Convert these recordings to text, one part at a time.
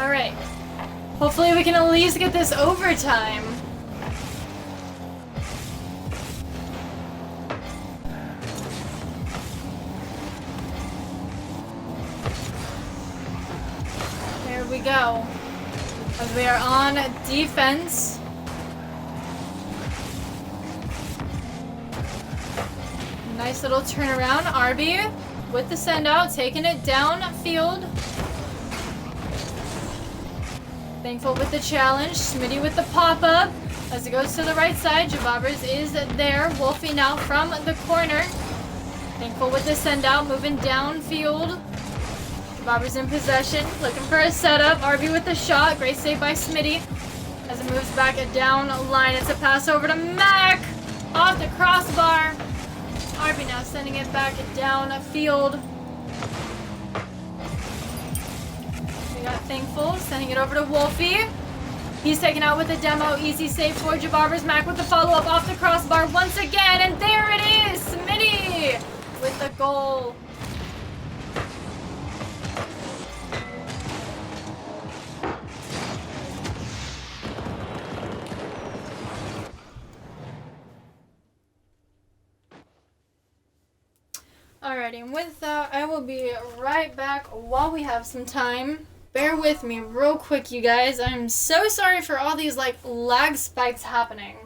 Alright. Hopefully we can at least get this overtime. There we go. As we are on defense. Nice little turnaround. Arby with the send out, taking it downfield. Thankful with the challenge. Smitty with the pop-up. As it goes to the right side, Jabobbers is there. Wolfie now from the corner. Thankful with the send out, moving downfield. Jabobbers in possession, looking for a setup. Arby with the shot. Great save by Smitty. As it moves back down line, it's a pass over to Mac. Off the crossbar. Arby now sending it back downfield. We got Thankful sending it over to Wolfie. He's taken out with a demo. Easy save for Jabobbers. Mac with the follow-up off the crossbar once again. And there it is. Smitty with the goal. Alrighty, and with that, I will be right back while we have some time. Bear with me real quick, you guys. I'm so sorry for all these, like, lag spikes happening.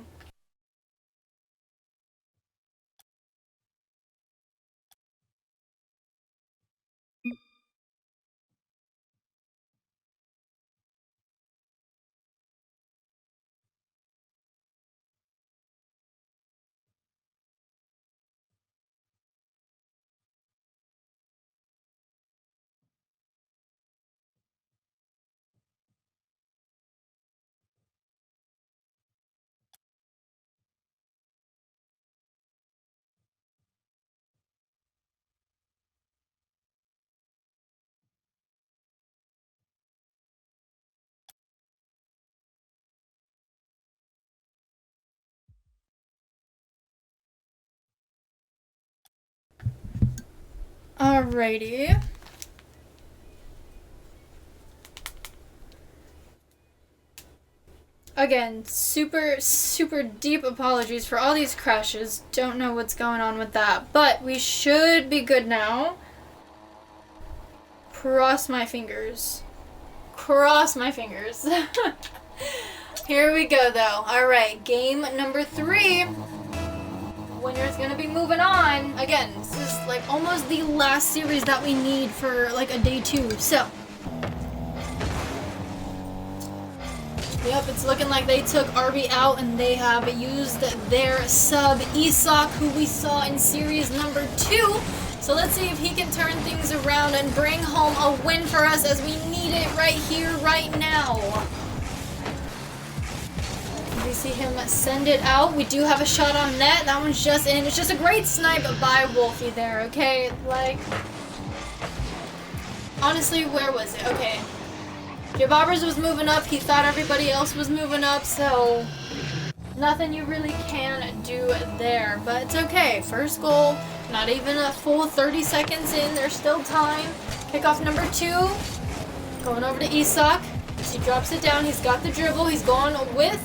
Alrighty. Again, super deep apologies for all these crashes. Don't know what's going on with that, but we should be good now. Cross my fingers. Cross my fingers. Here we go, though. Alright, game number 3. Winner's gonna be moving on. Again, this is like almost the last series that we need for like a day 2. So, yep, it's looking like they took Arby out and they have used their sub Isak, who we saw in series number 2. So let's see if he can turn things around and bring home a win for us, as we need it right here, right now. We see him send it out. We do have a shot on net. That one's just in. It's just a great snipe by Wolfie there, okay? Like, honestly, where was it? Okay. Jabobbers was moving up. He thought everybody else was moving up, so nothing you really can do there. But it's okay. First goal. Not even a full 30 seconds in. There's still time. Kickoff number 2. Going over to Isak. He drops it down. He's got the dribble. He's going with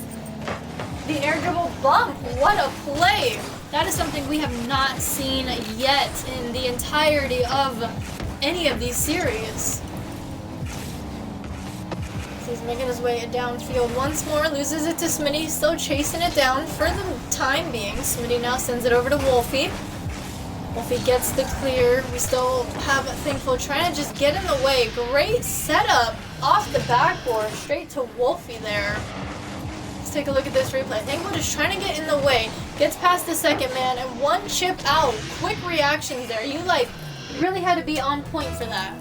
the air dribble bump. What a play. That is something we have not seen yet in the entirety of any of these series. So he's making his way downfield once more. Loses it to Smitty. He's still chasing it down for the time being. Smitty now sends it over to Wolfie. Wolfie gets the clear. We still have Thankful trying to just get in the way. Great setup off the backboard. Straight to Wolfie there. Let's take a look at this replay. Thankful just trying to get in the way. Gets past the second man and one chip out. Quick reactions there. You really had to be on point for that.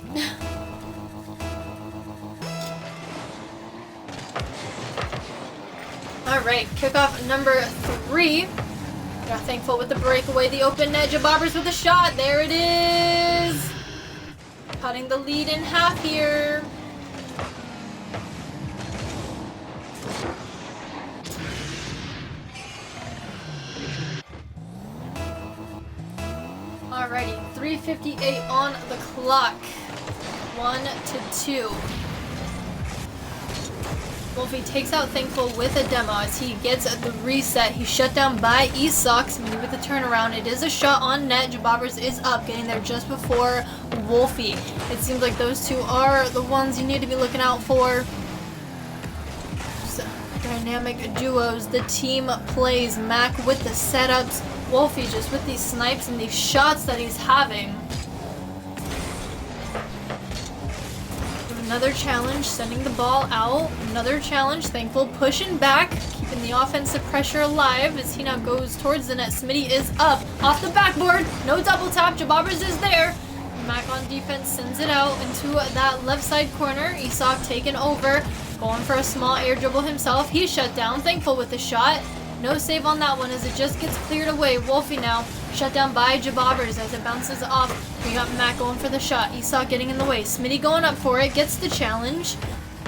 Alright, kickoff number 3. Got Thankful with the breakaway, the open net. Jabobbers with a shot. There it is. Cutting the lead in half here. Alrighty, 3:58 on the clock. 1-2. Wolfie takes out Thankful with a demo as he gets the reset. He's shut down by Esox, Smitty with the turnaround. It is a shot on net. Jabobbers is up, getting there just before Wolfie. It seems like those two are the ones you need to be looking out for. Dynamic duos the team plays. Mac with the setups. Wolfie just with these snipes and these shots that he's having. Another challenge, sending the ball out. Another challenge, Thankful pushing back, keeping the offensive pressure alive as he now goes towards the net. Smitty is up, off the backboard, no double tap, Jabobbers is there. Mac on defense sends it out into that left side corner. Isak taken over, going for a small air dribble himself. He's shut down, Thankful with the shot. No save on that one as it just gets cleared away. Wolfie now shut down by Jabobbers as it bounces off. We got Mac going for the shot. Isak getting in the way. Smitty going up for it. Gets the challenge.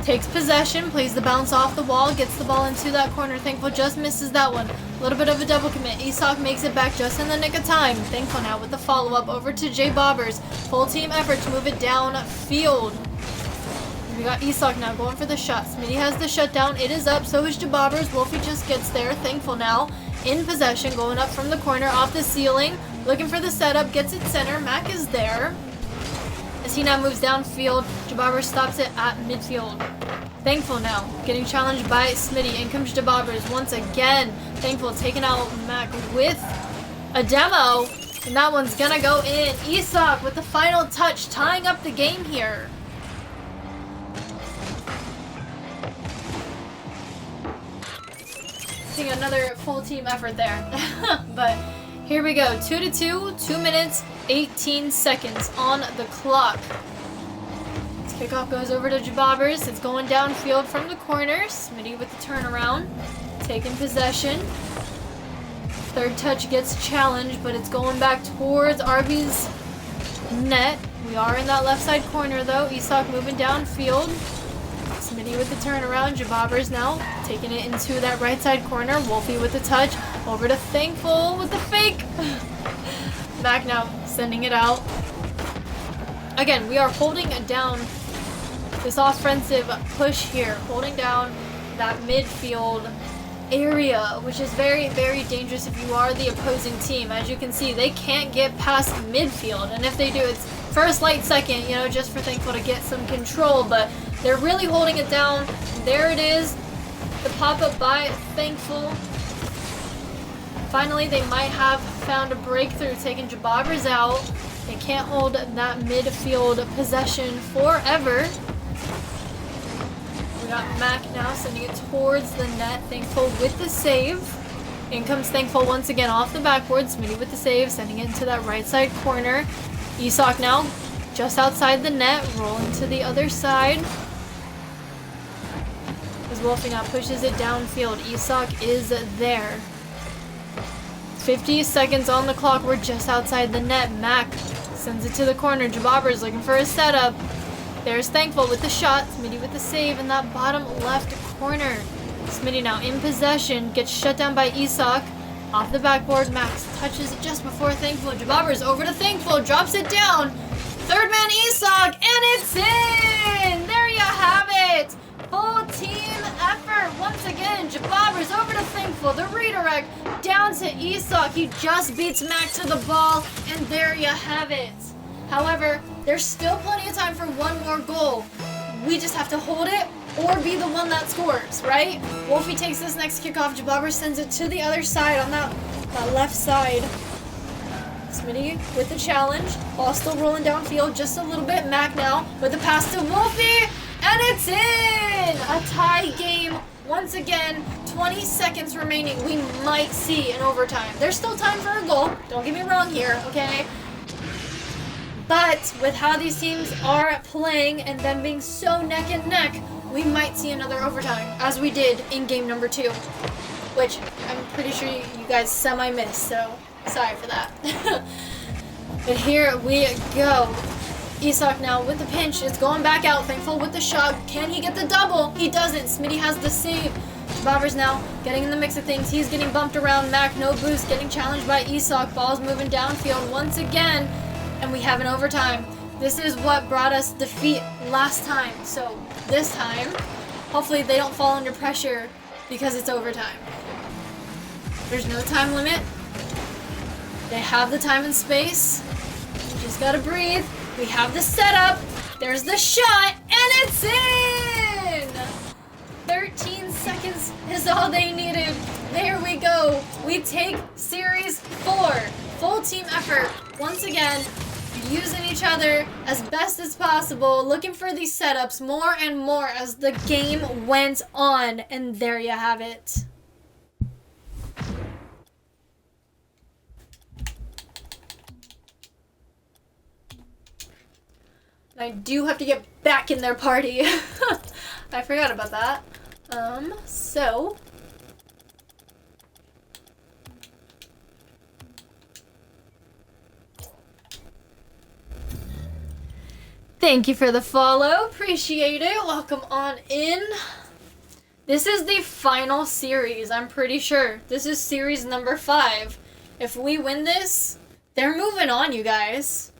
Takes possession. Plays the bounce off the wall. Gets the ball into that corner. Thankful just misses that one. A little bit of a double commit. Isak makes it back just in the nick of time. Thankful now with the follow-up over to Jabobbers. Full team effort to move it down field. We got Isak now going for the shot. Smitty has the shutdown. It is up. So is Jabobbers. Wolfie just gets there. Thankful now in possession. Going up from the corner off the ceiling. Looking for the setup. Gets it center. Mac is there. As he now moves downfield. Jabobbers stops it at midfield. Thankful now getting challenged by Smitty. In comes Jabobbers once again. Thankful taking out Mac with a demo. And that one's gonna go in. Isak with the final touch. Tying up the game here. Another full team effort there. But here we go. 2-2, 2 minutes, 18 seconds on the clock. This kickoff goes over to Jabobbers. It's going downfield from the corner. Smitty with the turnaround. Taking possession. Third touch gets challenged, but it's going back towards Arby's net. We are in that left side corner though. Isak moving downfield. Smitty with the turnaround. Jabobbers now taking it into that right side corner. Wolfie with the touch. Over to Thankful with the fake. Back now, sending it out. Again, we are holding down this offensive push here. Holding down that midfield area, which is very, very dangerous if you are the opposing team. As you can see, they can't get past midfield. And if they do, it's for a slight second, you know, just for Thankful to get some control. But they're really holding it down. There it is. The pop-up by Thankful. Finally, they might have found a breakthrough, taking Jabobbers out. They can't hold that midfield possession forever. We got Mac now sending it towards the net. Thankful with the save. In comes Thankful once again off the backboard. Smitty with the save, sending it into that right side corner. Isak now just outside the net, rolling to the other side. As Wolfie now pushes it downfield. Isak is there. 50 seconds on the clock. We're just outside the net. Mac sends it to the corner. Jabobbers looking for a setup. There's Thankful with the shot. Smitty with the save in that bottom left corner. Smitty now in possession. Gets shut down by Isak. Off the backboard. Max touches it just before Thankful. Jabobbers over to Thankful. Drops it down. Third man Isak. And it's in! There you have it! Full team effort once again. Jabobbers over to Thankful. The redirect down to Isak. He just beats Mac to the ball, and there you have it. However, there's still plenty of time for one more goal. We just have to hold it or be the one that scores, right? Wolfie takes this next kickoff. Jabobbers sends it to the other side on that left side. Smitty with the challenge. Ball still rolling downfield just a little bit. Mac now with the pass to Wolfie. And it's in! A tie game once again. 20 seconds remaining. We might see an overtime. There's still time for a goal. Don't get me wrong here, okay? But with how these teams are playing and them being so neck and neck, we might see another overtime, as we did in game number 2. Which I'm pretty sure you guys semi-missed, so sorry for that. But here we go. Isak now with the pinch. It's going back out. Thankful with the shot. Can he get the double? He doesn't. Smitty has the save. Jabobbers now getting in the mix of things. He's getting bumped around. Mac, no boost. Getting challenged by Isak. Ball's moving downfield once again. And we have an overtime. This is what brought us defeat last time. So this time, Hopefully they don't fall under pressure because it's overtime. There's no time limit. They have the time and space. You just gotta breathe. We have the setup. There's the shot, and it's in! 13 seconds is all they needed. There we go. We take Series 4. Full team effort. Once again, using each other as best as possible, looking for these setups more and more as the game went on. And there you have it. I do have to get back in their party. I forgot about that. So... Thank you for the follow. Appreciate it. Welcome on in. This is the final series, I'm pretty sure. This is series number 5. If we win this, they're moving on, you guys.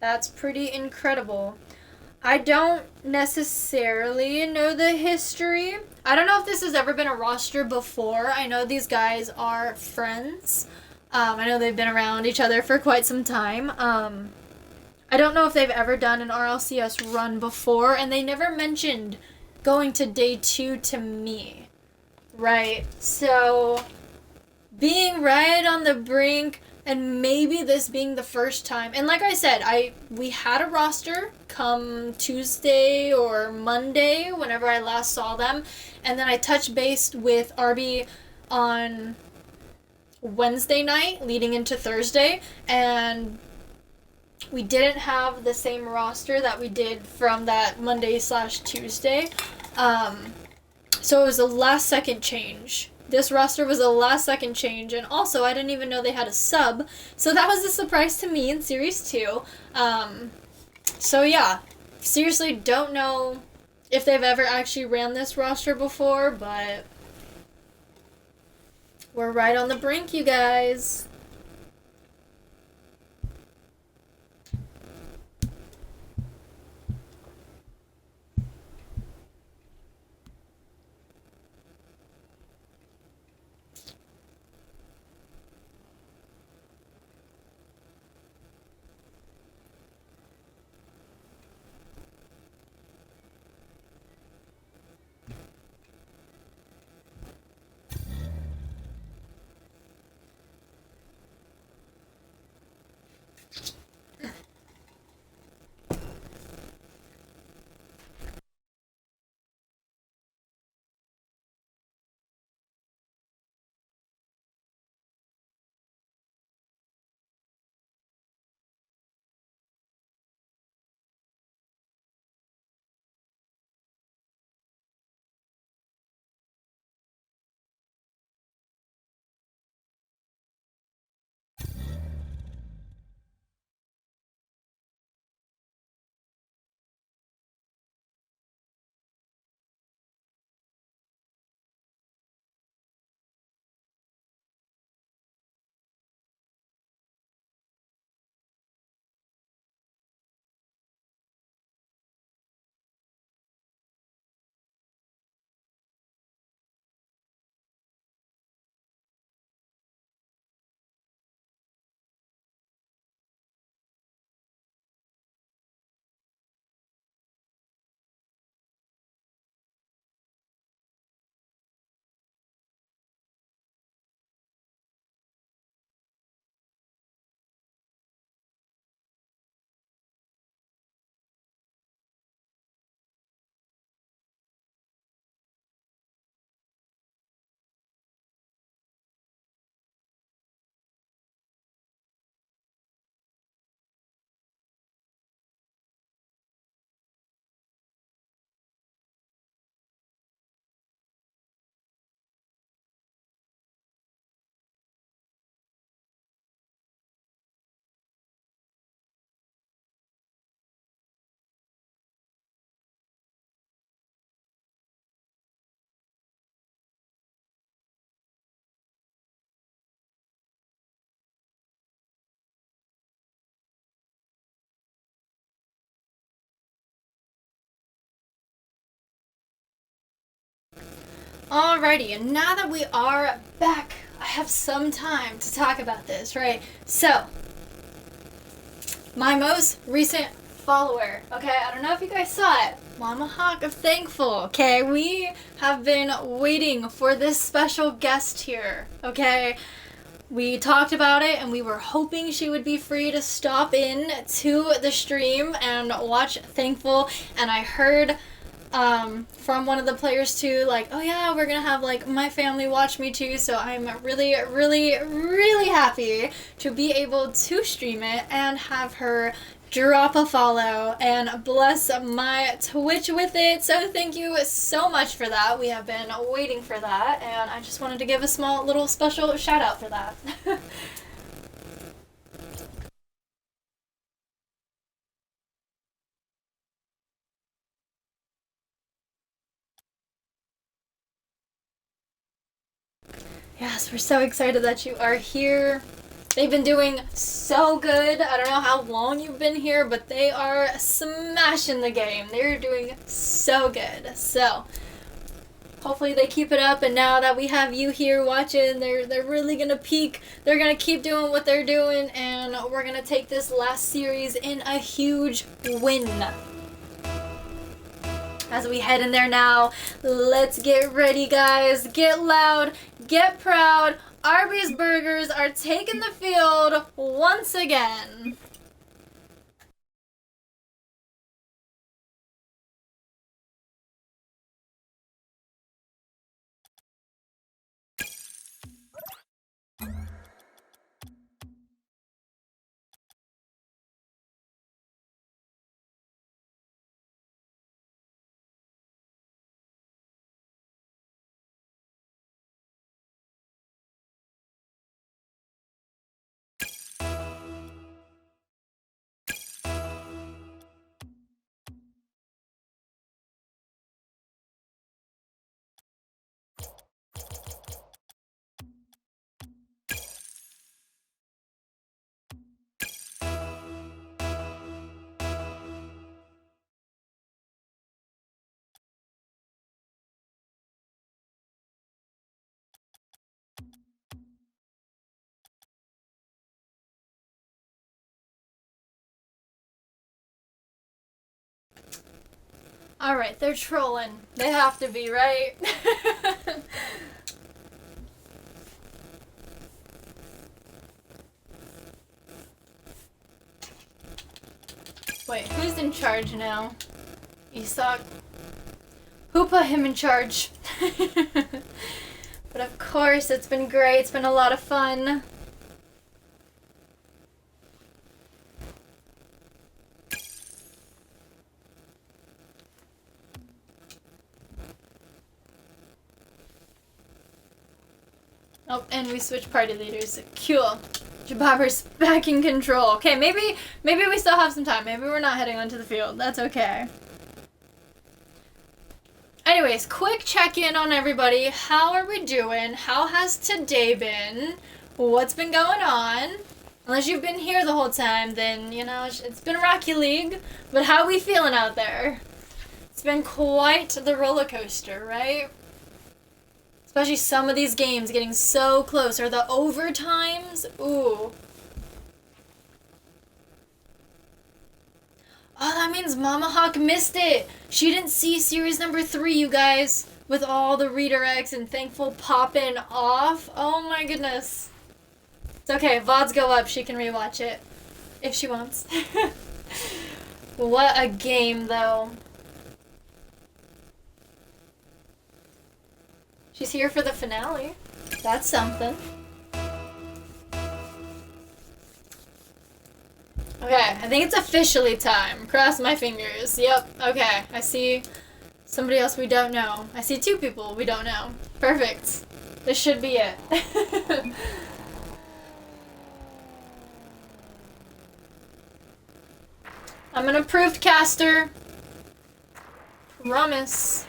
That's pretty incredible. I don't necessarily know the history. I don't know if this has ever been a roster before. I know these guys are friends. I know they've been around each other for quite some time. I don't know if they've ever done an RLCS run before, and they never mentioned going to day 2 to me. Right? So, being right on the brink, and maybe this being the first time. And like I said, we had a roster come Tuesday or Monday whenever I last saw them. And then I touched base with Arby on Wednesday night leading into Thursday. And we didn't have the same roster that we did from that Monday/Tuesday. So it was a last second change. This roster was a last second change, and also I didn't even know they had a sub, so that was a surprise to me in Series 2. So yeah, seriously don't know if they've ever actually ran this roster before, but we're right on the brink, you guys. Alrighty, and now that we are back, I have some time to talk about this, right? So, my most recent follower, okay, I don't know if you guys saw it, Mama Hawk of Thankful, okay, we have been waiting for this special guest here, okay? We talked about it and we were hoping she would be free to stop in to the stream and watch Thankful, and I heard from one of the players too, like, oh yeah, we're gonna have like my family watch me too, so I'm really, really, really happy to be able to stream it and have her drop a follow and bless my Twitch with it. So thank you so much for that. We have been waiting for that, and I just wanted to give a small little special shout out for that. Yes, we're so excited that you are here. They've been doing so good. I don't know how long you've been here, but they are smashing the game. They're doing so good. So, hopefully they keep it up, and now that we have you here watching, they're really gonna peak. They're gonna keep doing what they're doing, and we're gonna take this last series in a huge win. As we head in there now, let's get ready, guys. Get loud, get proud. Arby's Burgers are taking the field once again. Alright, they're trolling. They have to be, right? Wait, who's in charge now? Isak? Who put him in charge? But of course, it's been great. It's been a lot of fun. Oh, and we switched party leaders. Cool. Jabobber's back in control. Okay, maybe we still have some time. Maybe we're not heading onto the field. That's okay. Anyways, quick check-in on everybody. How are we doing? How has today been? What's been going on? Unless you've been here the whole time, then, you know, it's been Rocky League. But how are we feeling out there? It's been quite the roller coaster, right? Especially some of these games getting so close. Or the overtimes. Ooh. Oh, that means Mama Hawk missed it. She didn't see series number 3, you guys. With all the redirects and Thankful popping off. Oh my goodness. It's okay. VODs go up. She can rewatch it. If she wants. What a game, though. She's here for the finale. That's something. Okay, I think it's officially time. Cross my fingers. Yep, okay. I see somebody else we don't know. I see 2 people we don't know. Perfect. This should be it. I'm an approved caster. Promise.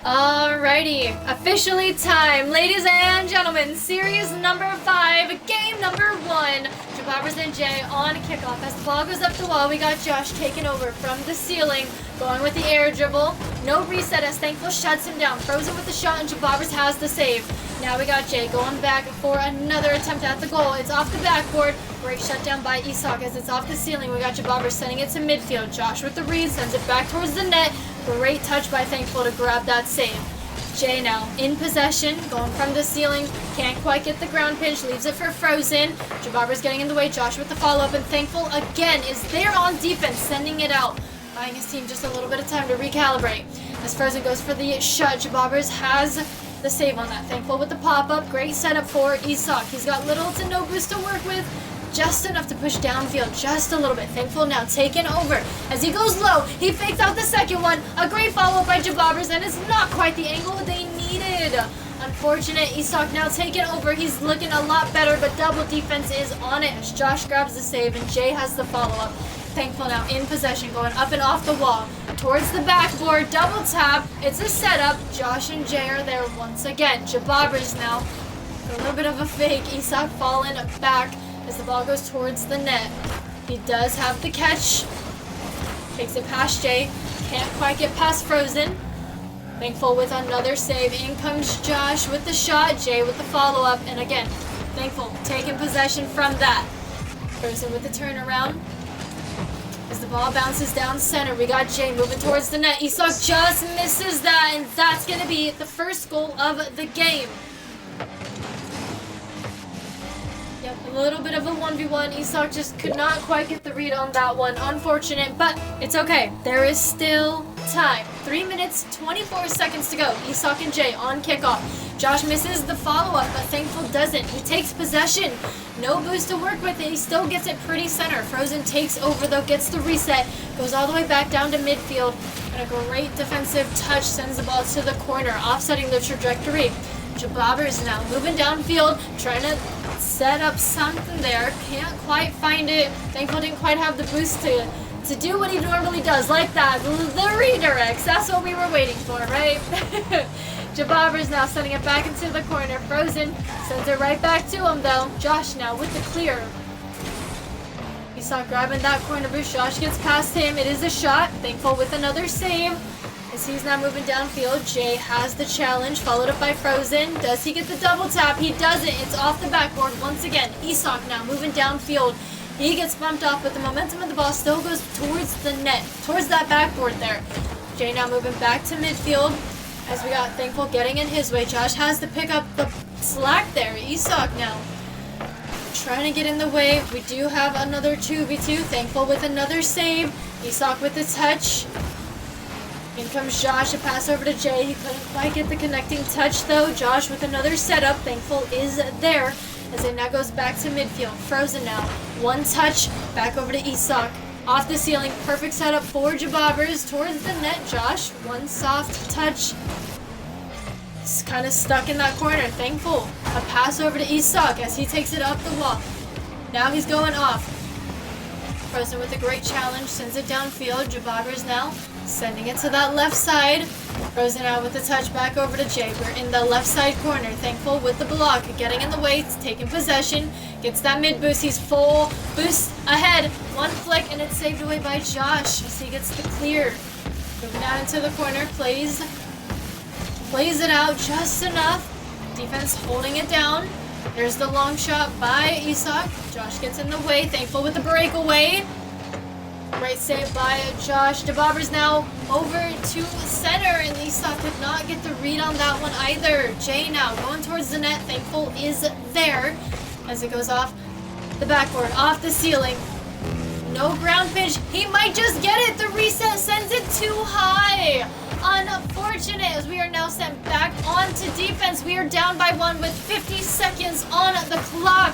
Alrighty, officially time. Ladies and gentlemen, series number 5, game number 1. Jabobbers and Jay on kickoff. As the ball goes up the wall, we got Josh taking over from the ceiling, going with the air dribble. No reset as Thankful shuts him down. Frozen with the shot, and Jabobbers has the save. Now we got Jay going back for another attempt at the goal. It's off the backboard. Great shutdown by Isak as it's off the ceiling. We got Jabobbers sending it to midfield. Josh with the read, sends it back towards the net. Great touch by Thankful to grab that save. Jay now in possession, going from the ceiling, can't quite get the ground pinch, leaves it for Frozen. Jabobbers getting in the way, Josh with the follow-up, and Thankful again is there on defense, sending it out, buying his team just a little bit of time to recalibrate. As Frozen goes for the shot, Jabobbers has the save on that. Thankful with the pop-up, great setup for Isak. He's got little to no boost to work with, just enough to push downfield, just a little bit. Thankful now taking over. As he goes low, he fakes out the second one. A great follow-up by Jabobbers, and it's not quite the angle they needed. Unfortunate, Isak now taking over. He's looking a lot better, but double defense is on it as Josh grabs the save, and Jay has the follow-up. Thankful now in possession, going up and off the wall. Towards the backboard, double tap. It's a setup. Josh and Jay are there once again. Jabobbers now, a little bit of a fake. Isak falling back as the ball goes towards the net. He does have the catch. Takes it past Jay. Can't quite get past Frozen. Thankful with another save. In comes Josh with the shot. Jay with the follow-up. And again, Thankful taking possession from that. Frozen with the turnaround. As the ball bounces down center, we got Jay moving towards the net. Isak just misses that, and that's going to be the first goal of the game. Yep, a little bit of a 1v1. Isak just could not quite get the read on that one. Unfortunate, but it's okay. There is still time. 3 minutes, 24 seconds to go. Isak and Jay on kickoff. Josh misses the follow-up, but Thankful doesn't. He takes possession. No boost to work with, and he still gets it pretty center. Frozen takes over, though, gets the reset, goes all the way back down to midfield, and a great defensive touch sends the ball to the corner, offsetting the trajectory. Jabobbers now moving downfield, trying to set up something there. Can't quite find it. Thankful didn't quite have the boost to do what he normally does, like that. The redirects. That's what we were waiting for, right? Jabobbers now sending it back into the corner. Frozen sends it right back to him, though. Josh now with the clear. Isak grabbing that corner boost. Josh gets past him. It is a shot. Thankful with another save. As he's now moving downfield, Jay has the challenge, followed up by Frozen. Does he get the double tap? He doesn't. It's off the backboard once again. Isak now moving downfield. He gets bumped off, but the momentum of the ball still goes towards the net, towards that backboard there. Jay now moving back to midfield. As we got Thankful getting in his way. Josh has to pick up the slack there. Isak now trying to get in the way. We do have another 2v2. Thankful with another save. Isak with the touch. In comes Josh, a pass over to Jay. He couldn't quite get the connecting touch though. Josh with another setup. Thankful is there as it now goes back to midfield. Frozen now. One touch, back over to Isak. Off the ceiling, perfect setup for Jabobbers towards the net. Josh, one soft touch. He's kind of stuck in that corner. Thankful. A pass over to Isak as he takes it up the wall. Now he's going off. Frozen with a great challenge, sends it downfield. Jabobbers now sending it to that left side. Frozen out with the touch back over to Jay. We're in the left side corner. Thankful with the block, getting in the way, taking possession. Gets that mid boost. He's full boost ahead. One flick, and it's saved away by Josh as he gets the clear. Moving out into the corner, plays it out just enough. Defense holding it down. There's the long shot by Isak. Josh gets in the way. Thankful with the breakaway. Great save by Josh. Jabobbers now over to center, and Isak could not get the read on that one either. Jay now going towards the net. Thankful is there as it goes off the backboard, off the ceiling. No ground pinch. He might just get it. The reset sends it too high. Unfortunate as we are now sent back onto defense. We are down by 1 with 50 seconds on the clock.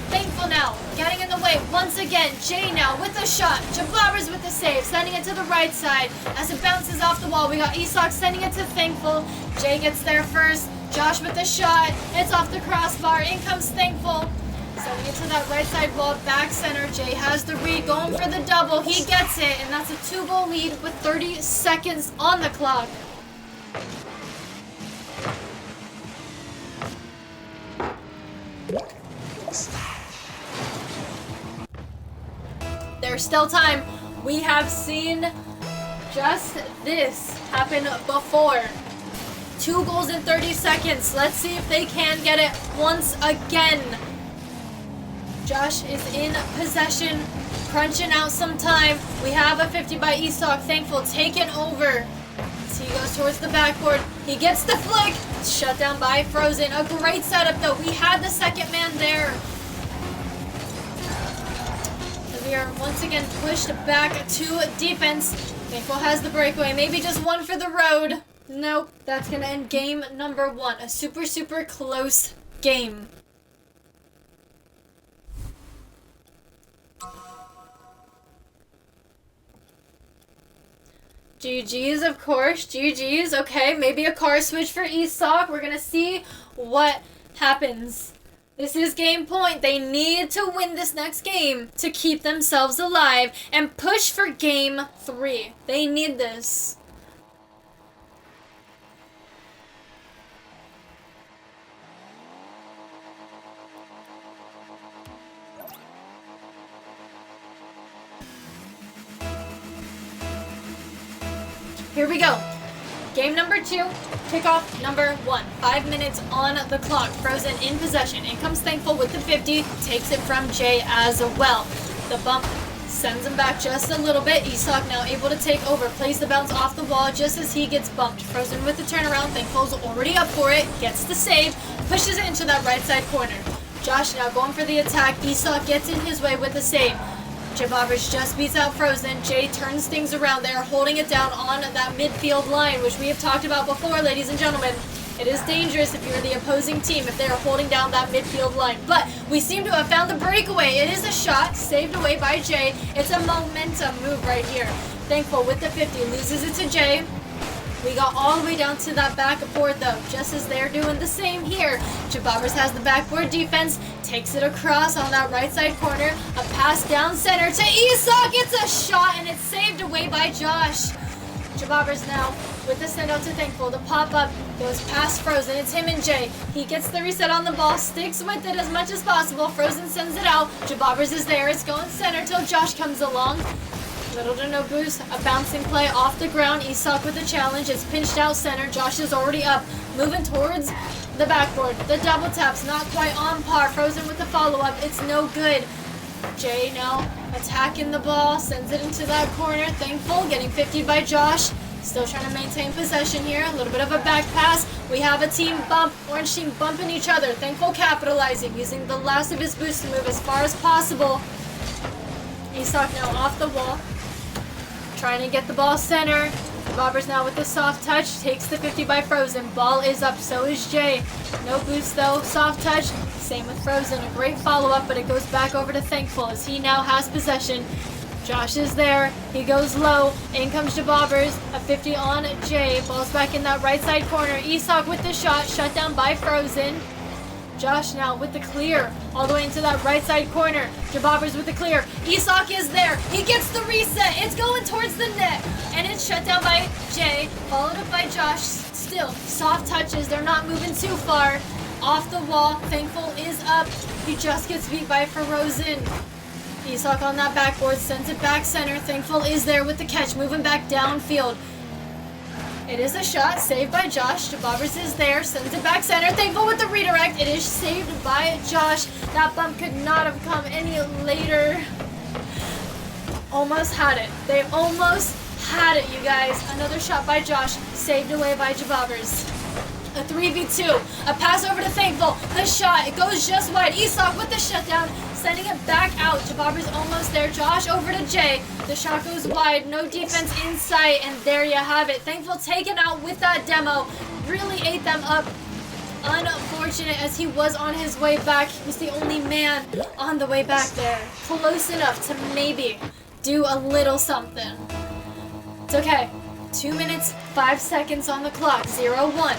Thankful now, getting in the way once again. Jay now with the shot. Jabobbers with the save, sending it to the right side. As it bounces off the wall, we got Isak sending it to Thankful. Jay gets there first. Josh with the shot. It's off the crossbar. In comes Thankful. Sending it to that right side wall, back center. Jay has the read, going for the double. He gets it, and that's a 2-goal lead with 30 seconds on the clock. There's still time. We have seen just this happen before. 2 goals in 30 seconds. Let's see if they can get it once again. Josh is in possession, crunching out some time. We have a 50 by Isak. Thankful taken over. As he goes towards the backboard. He gets the flick. Shut down by Frozen. A great setup though. We had the second man there. We are once again pushed back to defense. Thankful has the breakaway. Maybe just one for the road. Nope. That's going to end game number 1. A super, super close game. GG's, of course. GG's. Okay, maybe a car switch for Isak. We're going to see what happens. This is game point. They need to win this next game to keep themselves alive and push for game 3. They need this. Here we go. Game number 2, kickoff number 1. 5 minutes on the clock. Frozen in possession. In comes Thankful with the 50. Takes it from Jay as well. The bump sends him back just a little bit. Isak now able to take over. Plays the bounce off the wall just as he gets bumped. Frozen with the turnaround. Thankful's already up for it. Gets the save. Pushes it into that right side corner. Josh now going for the attack. Isak gets in his way with the save. Jabavers just beats out Frozen. Jay turns things around. They are holding it down on that midfield line, which we have talked about before, ladies and gentlemen. It is dangerous if you're the opposing team if they are holding down that midfield line. But we seem to have found the breakaway. It is a shot saved away by Jay. It's a momentum move right here. Thankful with the 50. Loses it to Jay. We got all the way down to that backboard though, just as they're doing the same here. Jabavers has the backboard defense, takes it across on that right side corner. A pass down center to Isak. It's a shot and it's saved away by Josh. Jabavers now with the send out to Thankful. The pop up goes past Frozen. It's him and Jay. He gets the reset on the ball, sticks with it as much as possible. Frozen sends it out. Jabavers is there. It's going center till Josh comes along. Little to no boost, a bouncing play off the ground. Isak with the challenge. It's pinched out center. Josh is already up, moving towards the backboard. The double tap's not quite on par. Frozen with the follow-up. It's no good. Jay now attacking the ball, sends it into that corner. Thankful getting 50 by Josh. Still trying to maintain possession here. A little bit of a back pass. We have a team bump. Orange team bumping each other. Thankful capitalizing, using the last of his boost to move as far as possible. Isak now off the wall. Trying to get the ball center. Bobbers now with the soft touch. Takes the 50 by Frozen. Ball is up. So is Jay. No boost though. Soft touch. Same with Frozen. A great follow-up, but it goes back over to Thankful as he now has possession. Josh is there. He goes low. In comes Bobbers. A 50 on Jay. Ball's back in that right side corner. Isak with the shot. Shut down by Frozen. Josh now with the clear, all the way into that right side corner. Jabavers with the clear. Isak is there. He gets the reset. It's going towards the net. And it's shut down by Jay, followed up by Josh. Still, soft touches. They're not moving too far. Off the wall. Thankful is up. He just gets beat by Frozen. Isak on that backboard, sends it back center. Thankful is there with the catch, moving back downfield. It is a shot, saved by Josh. Jabavers is there, sends it back center. Thankful with the redirect. It is saved by Josh. That bump could not have come any later. Almost had it. They almost had it, you guys. Another shot by Josh, saved away by Jabavers. A 3v2. A pass over to Thankful. The shot, it goes just wide. Isak with the shutdown, sending it back out. Jabavers almost there. Josh over to Jay. The shot goes wide. No defense in sight. And there you have it. Thankful taken out with that demo. Really ate them up. Unfortunate as he was on his way back. He was the only man on the way back there. Close enough to maybe do a little something. It's okay. 2 minutes, 5 seconds on the clock. 0-1.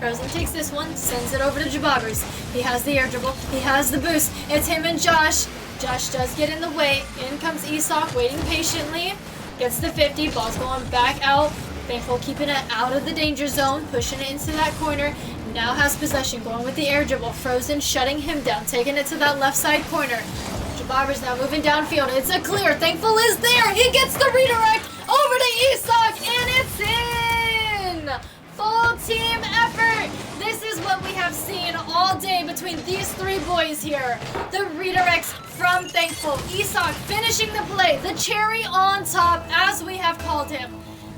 Frozen takes this one, sends it over to Jabavers. He has the air dribble. He has the boost. It's him and Josh. Josh does get in the way. In comes Isak, waiting patiently. Gets the 50. Ball's going back out. Thankful keeping it out of the danger zone. Pushing it into that corner. Now has possession. Going with the air dribble. Frozen shutting him down. Taking it to that left side corner. Jabbarbers now moving downfield. It's a clear. Thankful is there. He gets the redirect over to Isak, and it's in! Full team effort. This is what we have seen all day between these three boys here. The redirects from Thankful. Isak finishing the play. The cherry on top, as we have called him.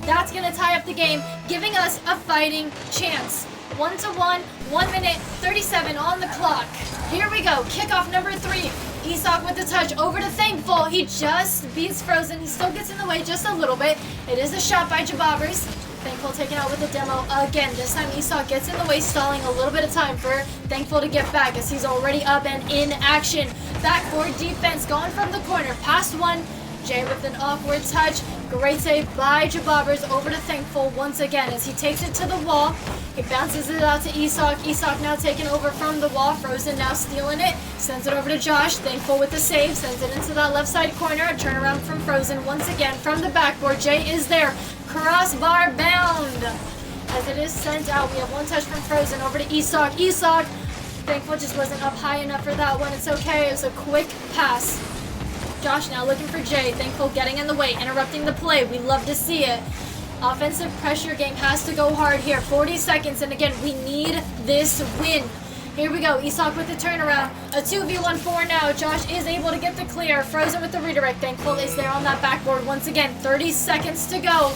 That's going to tie up the game, giving us a fighting chance. 1-1, 1 minute, 37 on the clock. Here we go. Kickoff number 3. Isak with the touch over to Thankful. He just beats Frozen. He still gets in the way just a little bit. It is a shot by Jabbarbers. Thankful taken out with the demo again. This time Isak gets in the way, stalling a little bit of time for Thankful to get back as he's already up and in action. Backboard defense going from the corner. Past one. Jay with an awkward touch. Great save by Jabbarbers over to Thankful once again as he takes it to the wall. He bounces it out to Isak. Isak now taking over from the wall. Frozen now stealing it. Sends it over to Josh. Thankful with the save. Sends it into that left side corner. A turnaround from Frozen once again from the backboard. Jay is there. Crossbar bound. As it is sent out. We have one touch from Frozen over to Isak. Isak. Thankful just wasn't up high enough for that one. It's okay. It was a quick pass. Josh now looking for Jay. Thankful getting in the way, interrupting the play. We love to see it. Offensive pressure game has to go hard here. 40 seconds, and again, we need this win. Here we go. Isak with the turnaround. A 2v1-4 now. Josh is able to get the clear. Frozen with the redirect. Thankful is there on that backboard once again. 30 seconds to go.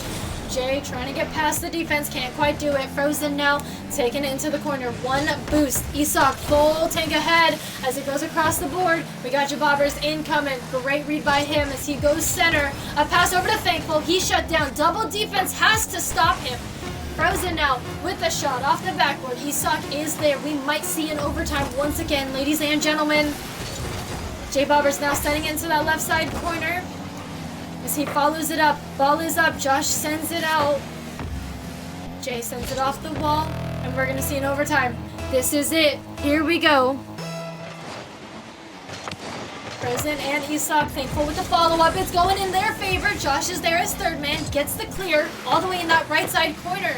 Jay trying to get past the defense, can't quite do it. Frozen now taking it into the corner. One boost. Isak full tank ahead as it goes across the board. We got Jabbarbers incoming. Great read by him as he goes center. A pass over to Thankful. He shut down. Double defense has to stop him. Frozen now with the shot off the backboard. Isak is there. We might see an overtime once again, ladies and gentlemen. Jabbarbers now sending into that left side corner. As he follows it up. Ball is up. Josh sends it out. Jay sends it off the wall. And we're going to see an overtime. This is it. Here we go. Frozen and Isak Thankful with the follow-up. It's going in their favor. Josh is there as third man. Gets the clear all the way in that right side corner.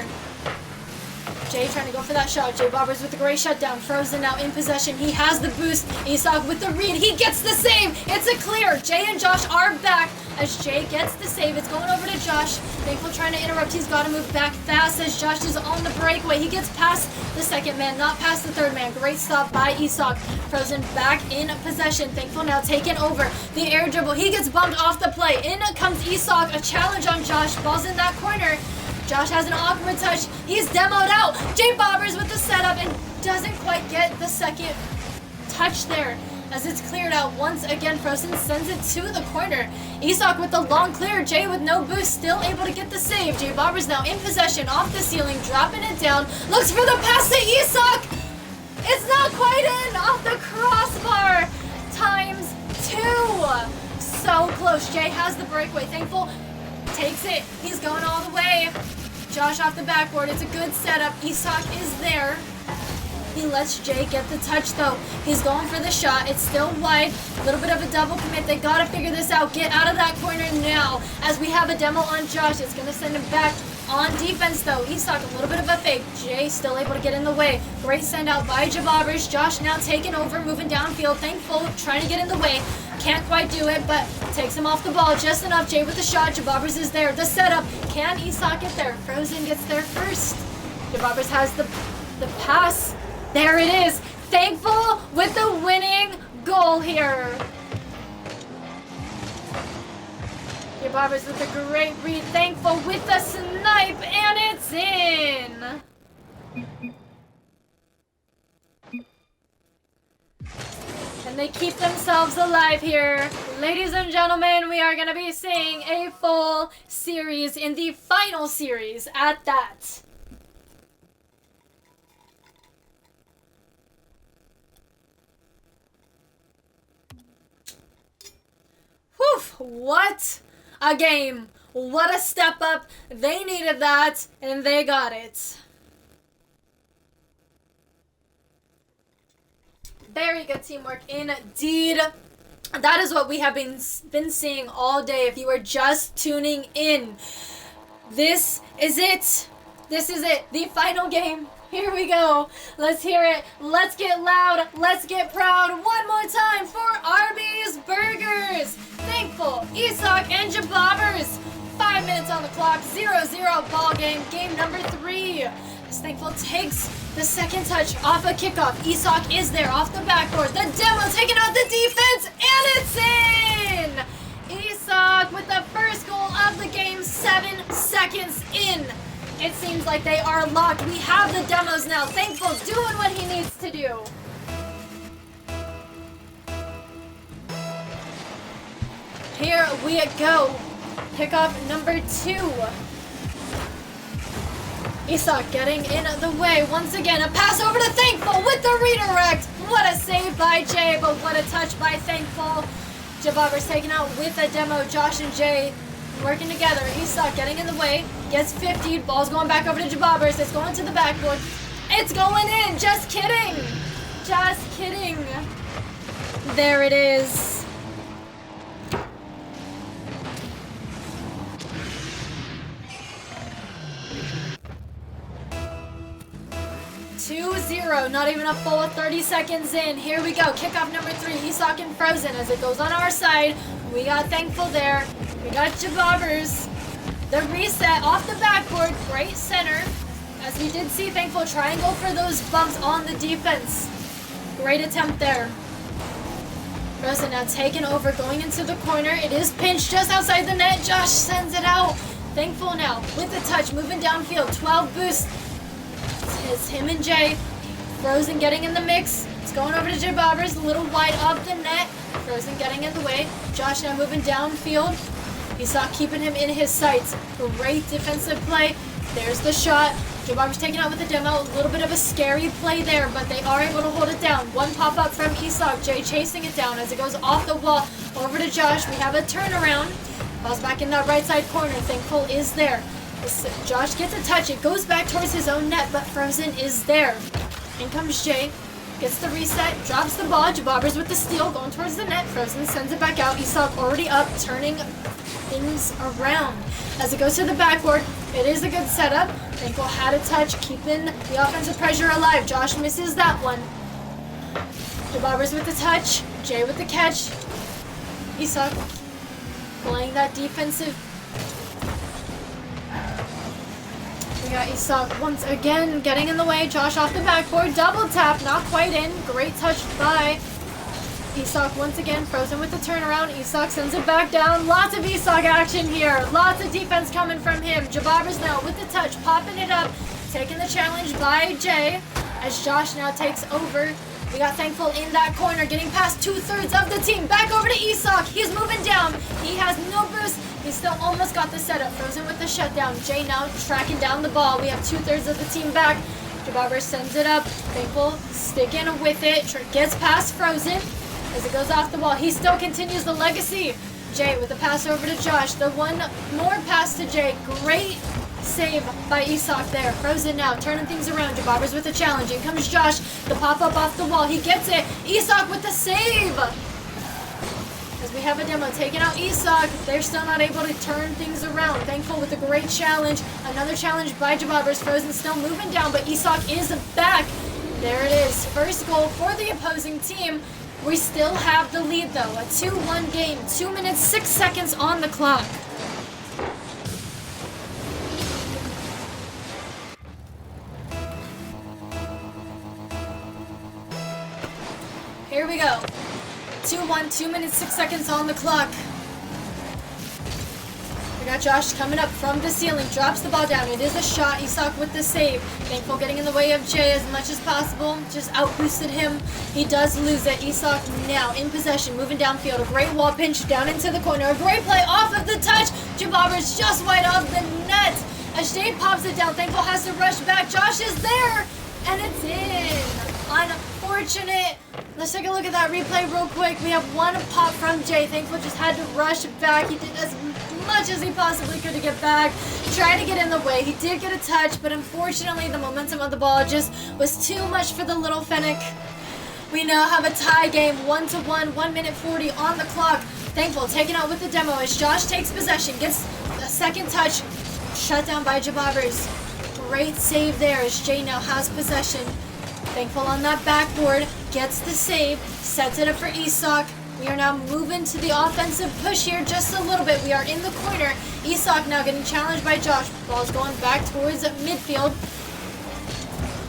Jay trying to go for that shot. Jabbarbers with the great shutdown. Frozen now in possession. He has the boost. Isak with the read. He gets the save. It's a clear. Jay and Josh are back as Jay gets the save. It's going over to Josh. Thankful trying to interrupt. He's got to move back fast as Josh is on the breakaway. He gets past the second man, not past the third man. Great stop by Isak. Frozen back in possession. Thankful now taking over. The air dribble. He gets bumped off the play. In comes Isak. A challenge on Josh. Ball's in that corner. Josh has an awkward touch. He's demoed out. Jabbarbers with the setup and doesn't quite get the second touch there as it's cleared out. Once again, Frozen sends it to the corner. Isak with the long clear. Jay with no boost, still able to get the save. Jabbarbers now in possession, off the ceiling, dropping it down. Looks for the pass to Isak. It's not quite in. Off the crossbar. Times 2. So close. Jay has the breakaway. Thankful takes it. He's going all the way. Josh off the backboard. It's a good setup. Isak is there. He lets Jay get the touch though. He's going for the shot. It's still wide. A little bit of a double commit. They gotta figure this out. Get out of that corner now. As we have a demo on Josh. It's gonna send him back on defense though. Isak a little bit of a fake. Jay still able to get in the way. Great send out by Jabbarbers. Josh now taking over, moving downfield. Thankful trying to get in the way. Can't quite do it, but takes him off the ball just enough. Jay with the shot. Jabbarbers is there. The setup. Can Isak get there? Frozen gets there first. Jabbarbers has the pass. There it is. Thankful with the winning goal here. Jabbarbers with a great read. Thankful with the snipe, and it's in. And they keep themselves alive here. Ladies and gentlemen, we are going to be seeing a full series in the final series at that. Whew, what a game. What a step up. They needed that, and they got it. Very good teamwork indeed. That is what we have been seeing all day. If you are just tuning in, this is it. This is it. The final game Here we go. Let's hear it. Let's get loud. Let's get proud. One more time for Arby's Burgers. Thankful, Isak, and Jabobbers. 5 minutes on the clock. 0-0 ball game. Game number 3. As Thankful takes the second touch off a kickoff. Isak is there off the backboard. The demo taking out the defense, and it's in! Isak with the first goal of the game, 7 seconds in. It seems like they are locked. We have the demos now. Thankful doing what he needs to do. Here we go. Kickoff number 2. Isak getting in the way. Once again, a pass over to Thankful with the redirect. What a save by Jay, but what a touch by Thankful. Jabobbers taken out with a demo. Josh and Jay working together. Isak getting in the way. Gets 50. Ball's going back over to Jabobbers. It's going to the backboard. It's going in. Just kidding. Just kidding. There it is. 2-0, not even a full 30 seconds in. Here we go, kickoff number 3, Isak and Frozen as it goes on our side. We got Thankful there. We got Jabobbers. The reset off the backboard, great center. As we did see Thankful try and go for those bumps on the defense. Great attempt there. Frozen now taking over, going into the corner. It is pinched just outside the net. Josh sends it out. Thankful now with the touch, moving downfield, 12 boost. It's him and Jay. Frozen getting in the mix. It's going over to Jabobbers, a little wide of the net. Frozen getting in the way. Josh now moving downfield. Isak keeping him in his sights. Great defensive play. There's the shot. Jabobbers taking out with the demo. A little bit of a scary play there, but they are able to hold it down. One pop-up from Isak. Jay chasing it down as it goes off the wall. Over to Josh. We have a turnaround. Ball's back in that right side corner. Thankful is there. Josh gets a touch. It goes back towards his own net, but Frozen is there. In comes Jay. Gets the reset. Drops the ball. Jabobbers with the steal. Going towards the net. Frozen sends it back out. Isak already up. Turning things around. As it goes to the backboard, it is a good setup. Thankful had a touch. Keeping the offensive pressure alive. Josh misses that one. Jabobbers with the touch. Jay with the catch. Isak playing that defensive. We got Isak once again getting in the way. Josh off the backboard. Double tap. Not quite in. Great touch by Isak once again. Frozen with the turnaround. Isak sends it back down. Lots of Isak action here. Lots of defense coming from him. Jabobbers now with the touch. Popping it up. Taking the challenge by Jay. As Josh now takes over. We got Thankful in that corner. Getting past 2/3 of the team. Back over to Isak. He's moving down. He has no boost. He still almost got the setup. Frozen with the shutdown. Jay now tracking down the ball. We have 2/3 of the team back. Jabobbers sends it up. Thankful sticking with it. Gets past Frozen. As it goes off the wall, he still continues the legacy. Jay with the pass over to Josh. The one more pass to Jay. Great save by Isak there. Frozen now turning things around. Jabobbers with the challenge. In comes Josh. The pop-up off the wall. He gets it. Isak with the save. As we have a demo taking out Isak, they're still not able to turn things around. Thankful with a great challenge. Another challenge by Jabobbers. Frozen still moving down, but Isak is back. There it is. First goal for the opposing team. We still have the lead though. A 2-1 game. 2 minutes, 6 seconds on the clock. Here we go. 2-1, 2 minutes, 6 seconds on the clock. We got Josh coming up from the ceiling, drops the ball down. It is a shot. Isak with the save. Thankful getting in the way of Jay as much as possible. Just out-boosted him. He does lose it. Isak now in possession, moving downfield. A great wall pinch down into the corner. A great play off of the touch. Jabobbers just wide of the net. As Jay pops it down, Thankful has to rush back. Josh is there, and it's in. Unfortunate. Let's take a look at that replay real quick. We have one pop from Jay. Thankful just had to rush back. He did as much as he possibly could to get back. Tried to get in the way. He did get a touch, but unfortunately the momentum of the ball just was too much for the little Fennec. We now have a tie game, 1-1, 1 minute 40 on the clock. Thankful taken out with the demo as Josh takes possession, gets a second touch, shut down by Jabobbers. great save there as Jay now has possession. Thankful on that backboard, gets the save, sets it up for Isak. We are now moving to the offensive push here just a little bit. We are in the corner. Isak now getting challenged by Josh. Ball's going back towards midfield.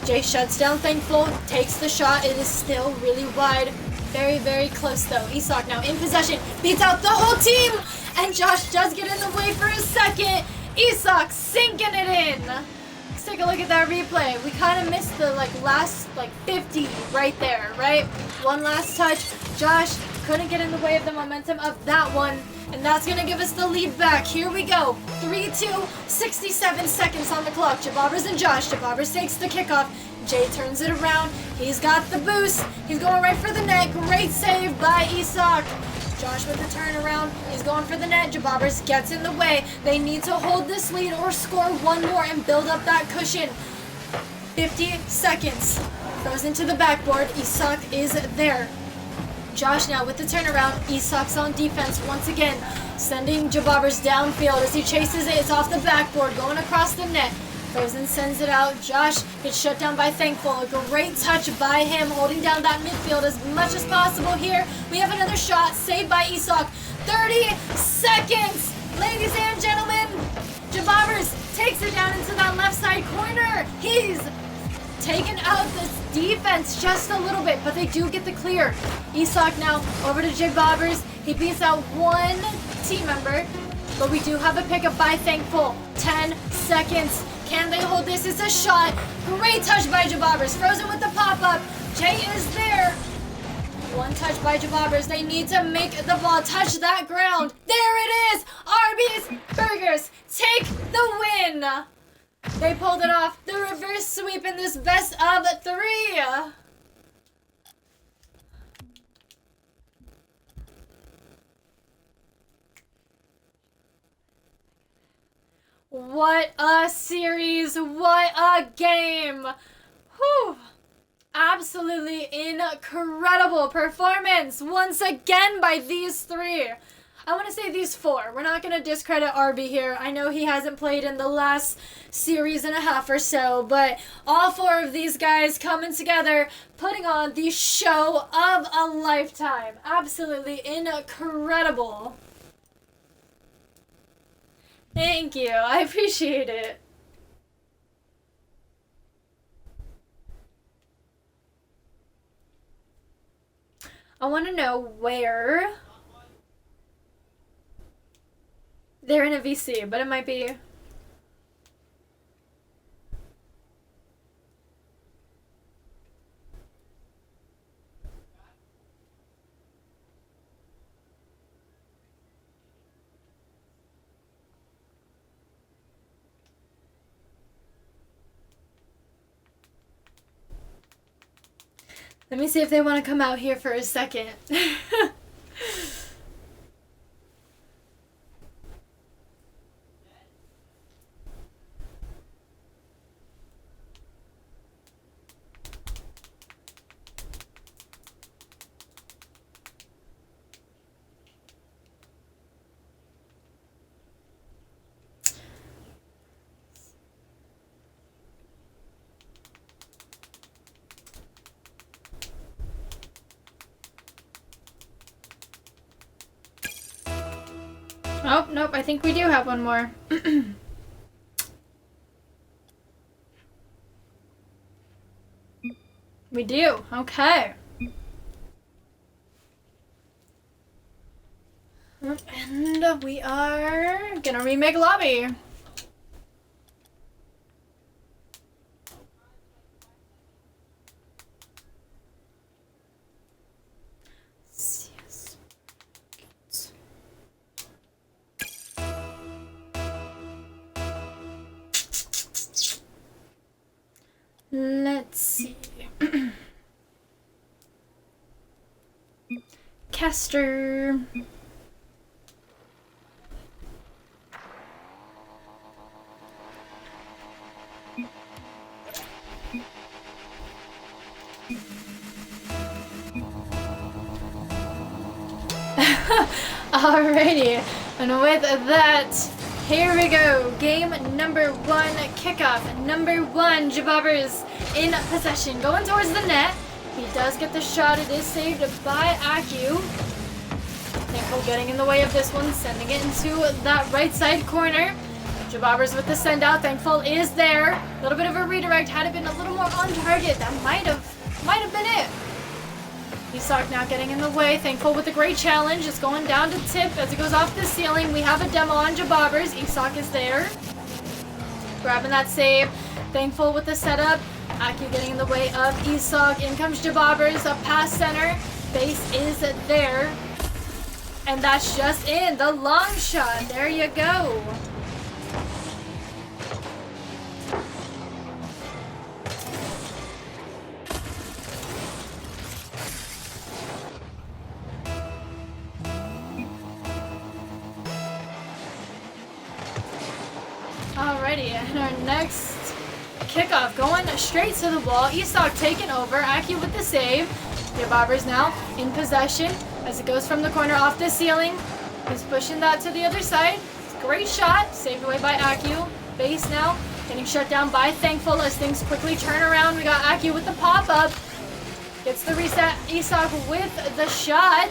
Jay shuts down Thankful, takes the shot. It is still really wide. Very, very close though. Isak now in possession, beats out the whole team, and Josh does get in the way for a second. Isak sinking it in. Let's take a look at that replay. We kind of missed the last 50 right there, right? One last touch. Josh couldn't get in the way of the momentum of that one, and that's gonna give us the lead back. Here we go. 3-2, 67 seconds on the clock. Jababras and Josh. Jababras takes the kickoff. Jay turns it around. He's got the boost. He's going right for the net. Great save by Isak. Josh with the turnaround. He's going for the net. Jababras gets in the way. They need to hold this lead or score one more and build up that cushion. 50 seconds. Goes into the backboard. Isak is there. Josh now with the turnaround. Isak's on defense once again. Sending Jababras downfield as he chases it. It's off the backboard. Going across the net. Frozen sends it out. Josh gets shut down by Thankful. A great touch by him, holding down that midfield as much as possible here. We have another shot, saved by Isak. 30 seconds! Ladies and gentlemen, Jababras takes it down into that left side corner. He's taken out this defense just a little bit, but they do get the clear. Isak now over to Jababras. He beats out one team member, but we do have a pickup by Thankful. 10 seconds. Can they hold this? It's a shot. Great touch by Jababras. Frozen with the pop-up. Jay is there. One touch by Jababras. They need to make the ball touch that ground. There it is. Arby's Burgers take the win. They pulled it off. The reverse sweep in this best of 3. What a series, what a game. Whew. Absolutely incredible performance once again by these 3. I want to say these 4. We're not going to discredit Arby here. I know he hasn't played in the last series and a half or so, but all 4 of these guys coming together, putting on the show of a lifetime. Absolutely incredible. Thank you. I appreciate it. I want to know where they're in a VC, but it might be. Let me see if they want to come out here for a second. Oh, nope, I think we do have one more. We do, okay. And we are gonna remake lobby. Let's see. Caster. Alrighty, and with that, Here we go. Game number 1, kickoff number 1. Jabobbers in possession, going towards the net. He does get the shot. It is saved by Aku. Thankful getting in the way of this one, sending it into that right side corner. Jabobbers with the send out. Thankful is there. A little bit of a redirect. Had it been a little more on target, that might have been it. Isak now getting in the way. Thankful with a great challenge. It's going down to Tip as it goes off the ceiling. We have a demo on Jabobbers. Isak is there. Grabbing that save. Thankful with the setup. Aku getting in the way of Isak. In comes Jabobbers. Up past center. Base is there. And that's just in. The long shot. There you go. Alrighty, and our next kickoff going straight to the wall. Isak taking over. Aki with the save. Jabobbers now in possession as it goes from the corner off the ceiling. He's pushing that to the other side. Great shot. Saved away by Aku. Base now getting shut down by Thankful as things quickly turn around. We got Aku with the pop-up. Gets the reset. Isak with the shot.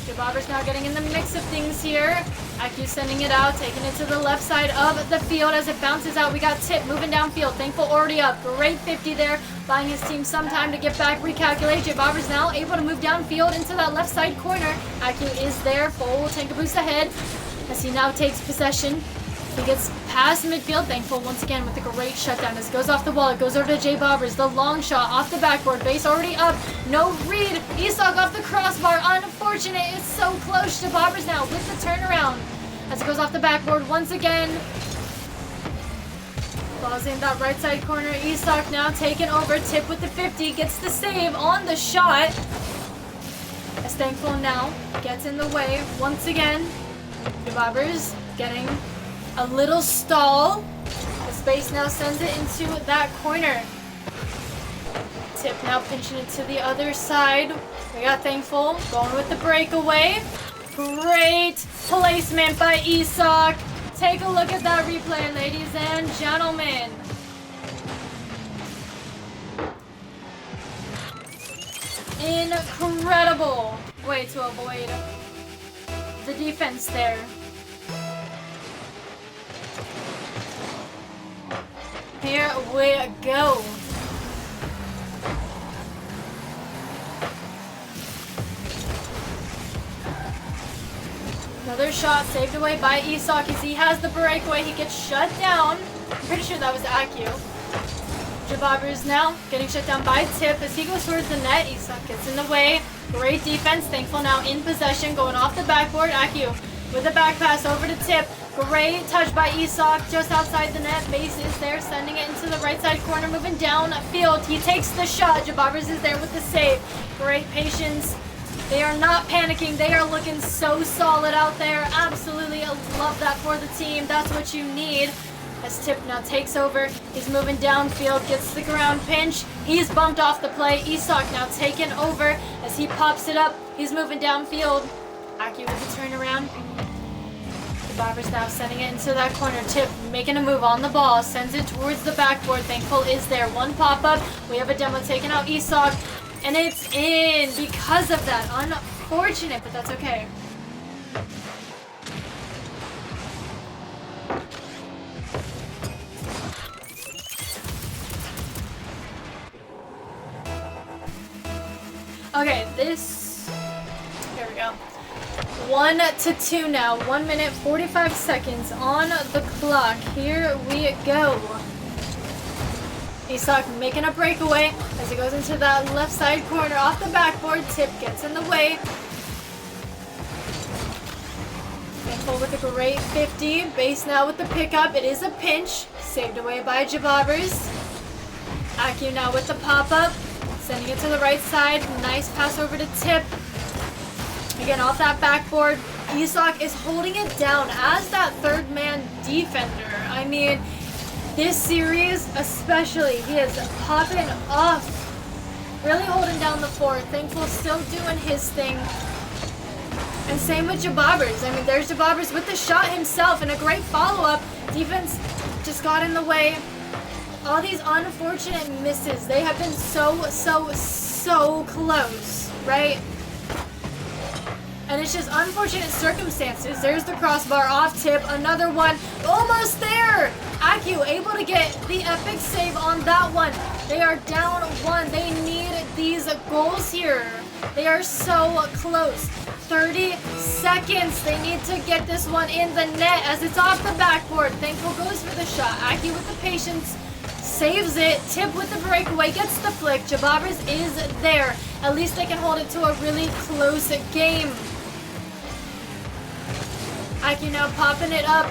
Jabobbers now getting in the mix of things here. Aku sending it out, taking it to the left side of the field as it bounces out. We got Tip moving downfield. Thankful already up. Great 50 there, buying his team some time to get back, recalculate. Jabobbers now able to move downfield into that left side corner. Aku is there, full tank boost ahead as he now takes possession. He gets past midfield. Thankful once again with a great shutdown as it goes off the wall. It goes over to Jabobbers. The long shot off the backboard. Base already up. No read. Isak off the crossbar. Unfortunate. It's so close. Jabobbers now with the turnaround as it goes off the backboard once again. Ball's in that right side corner. Isak now taking over. Tip with the 50. Gets the save on the shot. As Thankful now gets in the way once again. Jabobbers getting a little stall. The space now sends it into that corner. Tip now pinching it to the other side. We got Thankful going with the breakaway. Great placement by Isak. Take a look at that replay, ladies and gentlemen. Incredible way to avoid the defense there. Here we go. Another shot saved away by Isak as he has the breakaway. He gets shut down. I'm pretty sure that was Aku. Jabobbers now getting shut down by Tip as he goes towards the net. Isak gets in the way. Great defense. Thankful now in possession, going off the backboard. Aku with a back pass over to Tip. Great touch by Isak just outside the net. Base is there, sending it into the right side corner, moving down field. He takes the shot. Jabobbers is there with the save. Great patience. They are not panicking. They are looking so solid out there. Absolutely love that for the team. That's what you need. As Tip now takes over, he's moving downfield, gets the ground pinch. He's bumped off the play. Isak now taking over as he pops it up. He's moving downfield. Aki with the turnaround. Jabobbers now sending it into that corner. Tip making a move on the ball, sends it towards the backboard. Thankful is there. One pop-up. We have a demo taking out Isak, and it's in because of that. Unfortunate, but that's okay. Okay, here we go. 1-2 now. 1 minute, 45 seconds on the clock. Here we go. Isak making a breakaway as he goes into that left side corner off the backboard. Tip gets in the way. Thankful with a great 50. Base now with the pickup. It is a pinch. Saved away by Jabobbers. Aku now with the pop-up. Sending it to the right side. Nice pass over to Tip. Again, off that backboard. Isak is holding it down as that third man defender. I mean, this series especially, he is popping off. Really holding down the fort. Thankful still doing his thing. And same with Jabobbers. I mean, there's Jabobbers with the shot himself and a great follow-up. Defense just got in the way. All these unfortunate misses. They have been so close, right? And it's just unfortunate circumstances. There's the crossbar off tip. Another one. Almost there. Aku able to get the epic save on that one. They are down one. They need these goals here. They are so close. 30 seconds. They need to get this one in the net as it's off the backboard. Thankful goes for the shot. Aki with the patience. Saves it. Tip with the breakaway. Gets the flick. Jabobbers is there. At least they can hold it to a really close game. Aki now popping it up.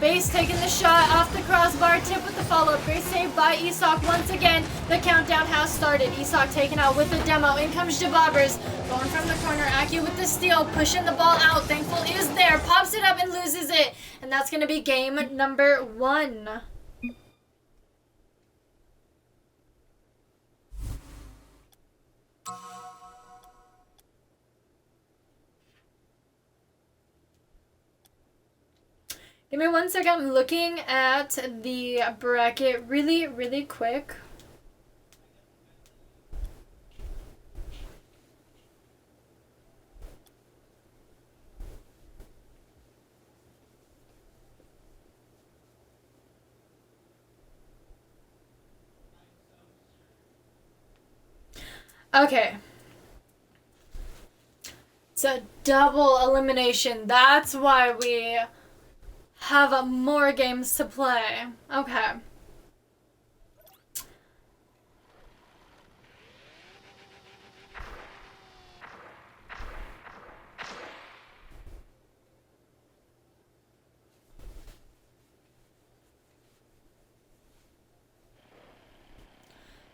Base taking the shot off the crossbar. Tip with the follow-up. Great save by Isak once again. The countdown has started. Isak taken out with the demo. In comes Jabobbers. Going from the corner. Aki with the steal. Pushing the ball out. Thankful is there. Pops it up and loses it. And that's going to be game number 1. Give me 1 second. I'm looking at the bracket really quick. Okay. It's a double elimination. That's why we have more games to play. Okay.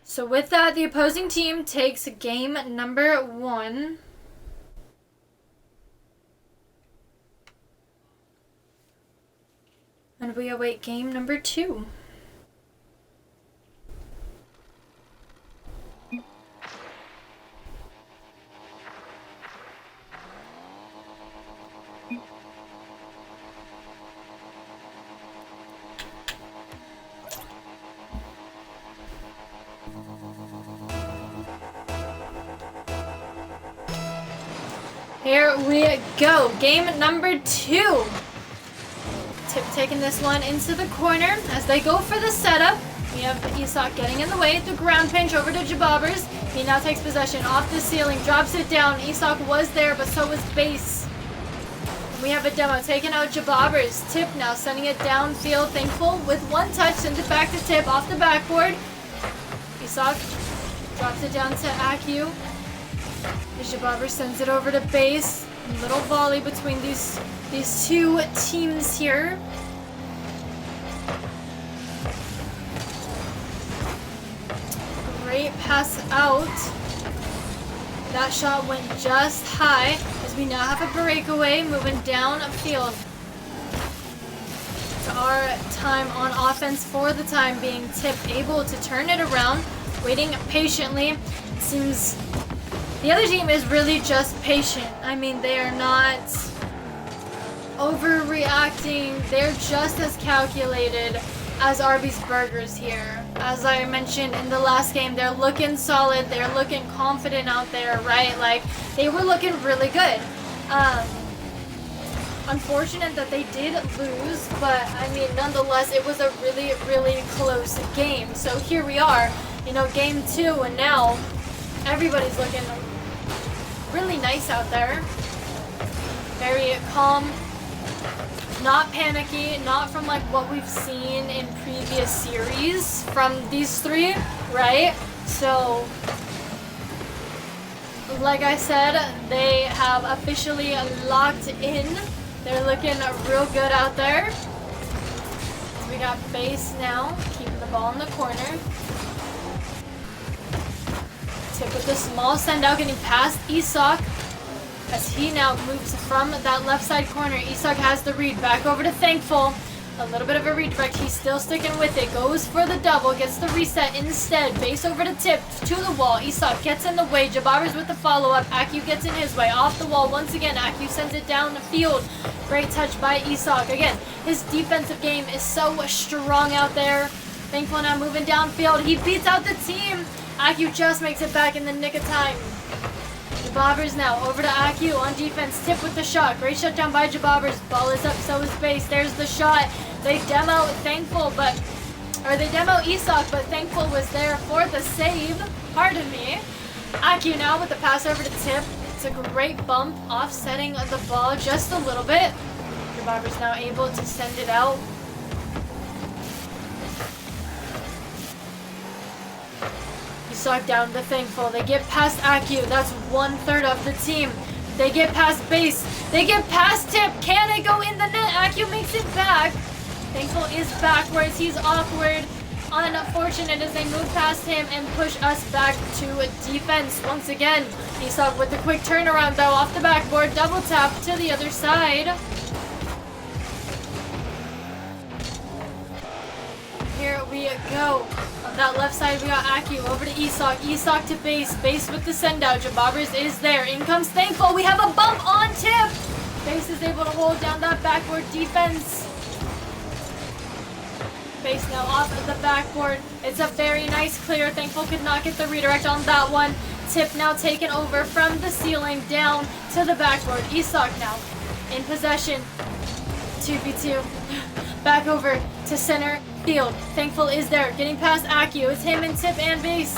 So with that, the opposing team takes game number 1. And we await game number 2. Here we go. Game number 2. Tip taking this one into the corner as they go for the setup. We have Isak getting in the way. The ground pinch over to Jabobbers. He now takes possession off the ceiling, drops it down. Isak was there, but so was Base. We have a demo taking out Jabobbers. Tip now sending it downfield. Thankful with one touch, sends it back to Tip off the backboard. Isak drops it down to Aku. Jabobbers sends it over to Base. Little volley between these two teams here. Great pass out. That shot went just high as we now have a breakaway moving downfield. It's our time on offense for the time being. Tip able to turn it around, waiting patiently. It seems the other team is really just patient. I mean, they are not overreacting. They're just as calculated as Arby's Burgers here. As I mentioned in the last game, they're looking solid. They're looking confident out there, right? Like, they were looking really good. Unfortunate that they did lose, but I mean, nonetheless, it was a really close game. So here we are, you know, game 2, and now everybody's looking really nice out there. Very calm, not panicky, not from like what we've seen in previous series from these 3, right? So, like I said, they have officially locked in. They're looking real good out there. So we got Base now, keeping the ball in the corner. Tip with the small send out, getting past Isak as he now moves from that left side corner. Isak has the read back over to Thankful. A little bit of a redirect. He's still sticking with it. Goes for the double. Gets the reset instead. Base over to tip to the wall. Isak gets in the way. Jababers with the follow-up. Aku gets in his way. Off the wall once again. Aku sends it down the field. Great touch by Isak. Again, his defensive game is so strong out there. Thankful now moving downfield. He beats out the team. Aku just makes it back in the nick of time. Jababers now over to Aku on defense. Tip with the shot. Great shutdown by Jababers. Ball is up, so is base. There's the shot. They demo Thankful, they demo Isak, but Thankful was there for the save. Pardon me. Aku now with the pass over to Tip. It's a great bump, offsetting the ball just a little bit. Jababers now able to send it out. Isak down to Thankful. They get past Aku. That's 1/3 of the team. They get past base. They get past Tip. Can it go in the net? Aku makes it back. Thankful is backwards. He's awkward. Unfortunate as they move past him and push us back to defense once again. Isak with the quick turnaround though off the backboard. Double tap to the other side. Here we go. On that left side, we got Aku over to Isak. Isak to base. Base with the send out. Jababers is there. In comes Thankful. We have a bump on Tip. Base is able to hold down that backboard defense. Base now off of the backboard. It's a very nice clear. Thankful could not get the redirect on that one. Tip now taken over from the ceiling down to the backboard. Isak now in possession. 2v2. Back over to center field. Thankful is there. Getting past Aku. It's him and Tip and base.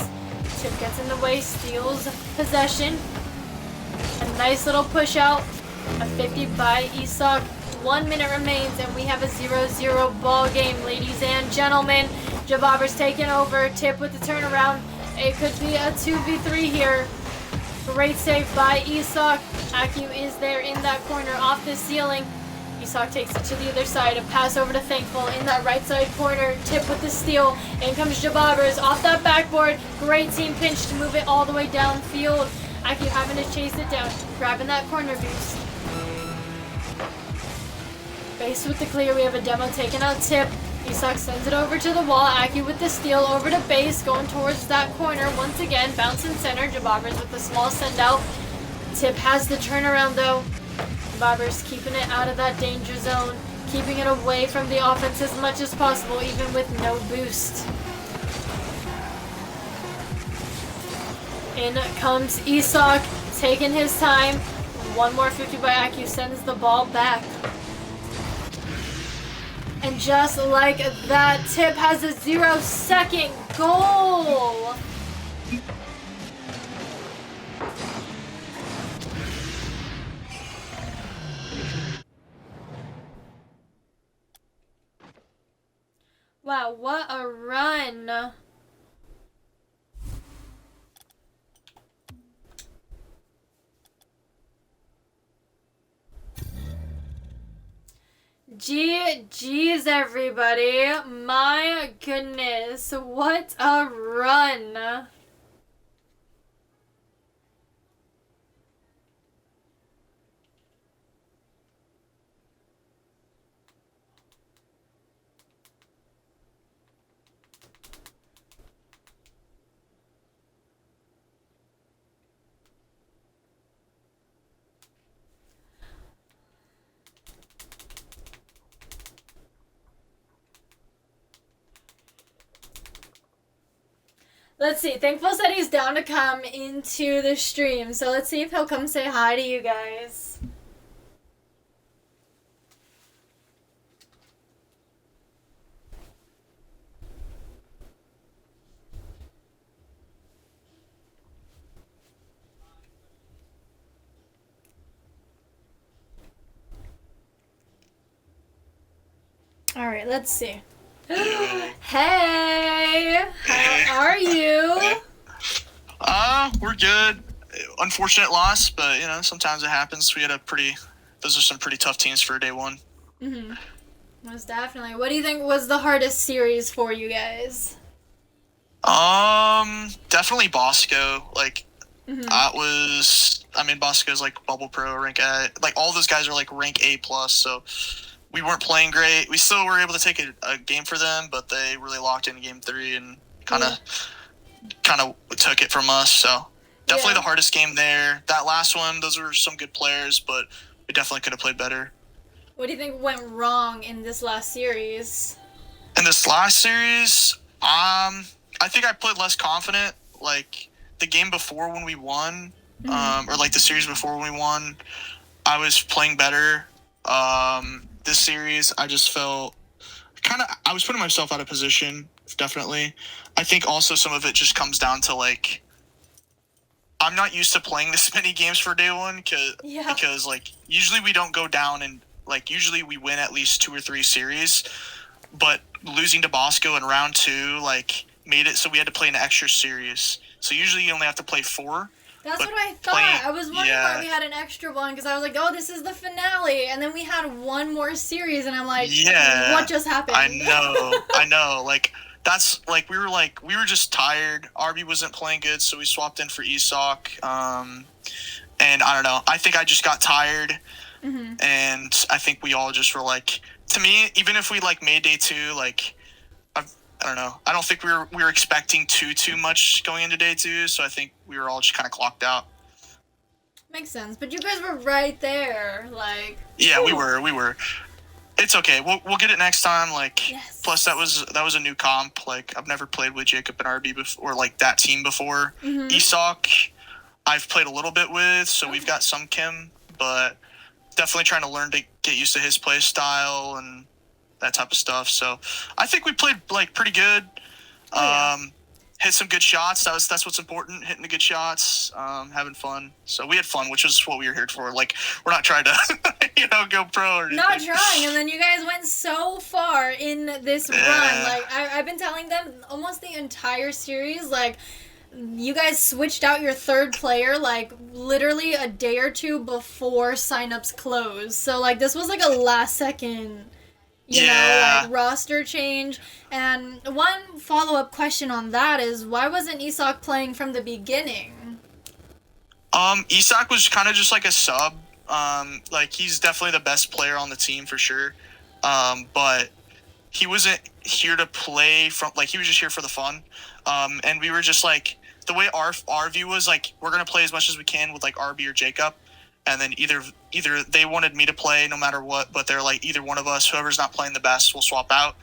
Tip gets in the way. Steals possession. A nice little push out. A 50 by Isak. 1 minute remains and we have a 0-0 ball game, ladies and gentlemen. Jababers taking over. Tip with the turnaround. It could be a 2v3 here. Great save by Isak. Aku is there in that corner off the ceiling. Isak takes it to the other side. A pass over to Thankful in that right side corner. Tip with the steal. In comes Jababers off that backboard. Great team pinch to move it all the way downfield. Aku having to chase it down. Grabbing that corner boost. Base with the clear. We have a demo taking out Tip. Isak sends it over to the wall. Aku with the steal over to base. Going towards that corner once again. Bouncing center. Jababers with the small send out. Tip has the turnaround though. Jababers keeping it out of that danger zone. Keeping it away from the offense as much as possible even with no boost. In comes Isak. Taking his time. One more 50 by Aku. Sends the ball back. And just like that, Tip has a 0-second goal. Wow, what a run. GG's everybody. My goodness, what a run. Let's see. Thankful said he's down to come into the stream. So let's see if he'll come say hi to you guys. All right, let's see. Hey, how are you? We're good. Unfortunate loss, but sometimes it happens. Those are some pretty tough teams for day one. Mhm. Most definitely. What do you think was the hardest series for you guys? Definitely Bosco. Mhm. Bosco's like Bubble Pro rank A. Like all those guys are like rank A plus. So we weren't playing great. We still were able to take a game for them, but they really locked in game 3 and kind of took it from us. So definitely the hardest game there. That last one, those were some good players, but we definitely could have played better. What do you think went wrong in this last series? In this last series, I think I played less confident. Like the game before when we won, or like the series before when we won, I was playing better. This series, I just felt I was putting myself out of position, definitely. I think also some of it just comes down to, like, I'm not used to playing this many games for day one because, like, usually we don't go down and, like, usually we win at least 2 or 3 series, but losing to Bosco in round 2, like, made it so we had to play an extra series. So usually you only have to play 4. That's what I thought. I was wondering why we had an extra one, because I was like, oh, this is the finale. And then we had one more series, and I'm like, what just happened? I know. Like, that's, like, we were just tired. Arby wasn't playing good, so we swapped in for Isak. And I don't know. I think I just got tired. And I think we all just were like, to me, even if we, like, made day 2, like, I don't know. I don't think we were expecting too much going into day 2, so I think we were all just kind of clocked out. Makes sense, but you guys were right there, like. Yeah, we were. It's okay. We'll get it next time. Like, plus that was a new comp. Like, I've never played with Jacob and Arby before, or like that team before. Isak, I've played a little bit with, so we've got some chem, but definitely trying to learn to get used to his play style and that type of stuff. So I think we played, like, pretty good. Hit some good shots. That's what's important. Hitting the good shots, having fun. So we had fun, which is what we were here for. Like, we're not trying to, go pro or anything. Not trying, and then you guys went so far in this run. Like, I've been telling them almost the entire series, like, you guys switched out your third player, like, literally a day or 2 before signups closed. So, like, this was like a last second like, roster change. And one follow-up question on that is, why wasn't Isak playing from the beginning? Isak was kind of just like a sub. Like, he's definitely the best player on the team for sure. But he wasn't here to play from, like, he was just here for the fun. And we were just like, the way our view was, like, we're going to play as much as we can with, like, Arby or Jacob. And then either they wanted me to play no matter what, but they're like, either one of us, whoever's not playing the best, will swap out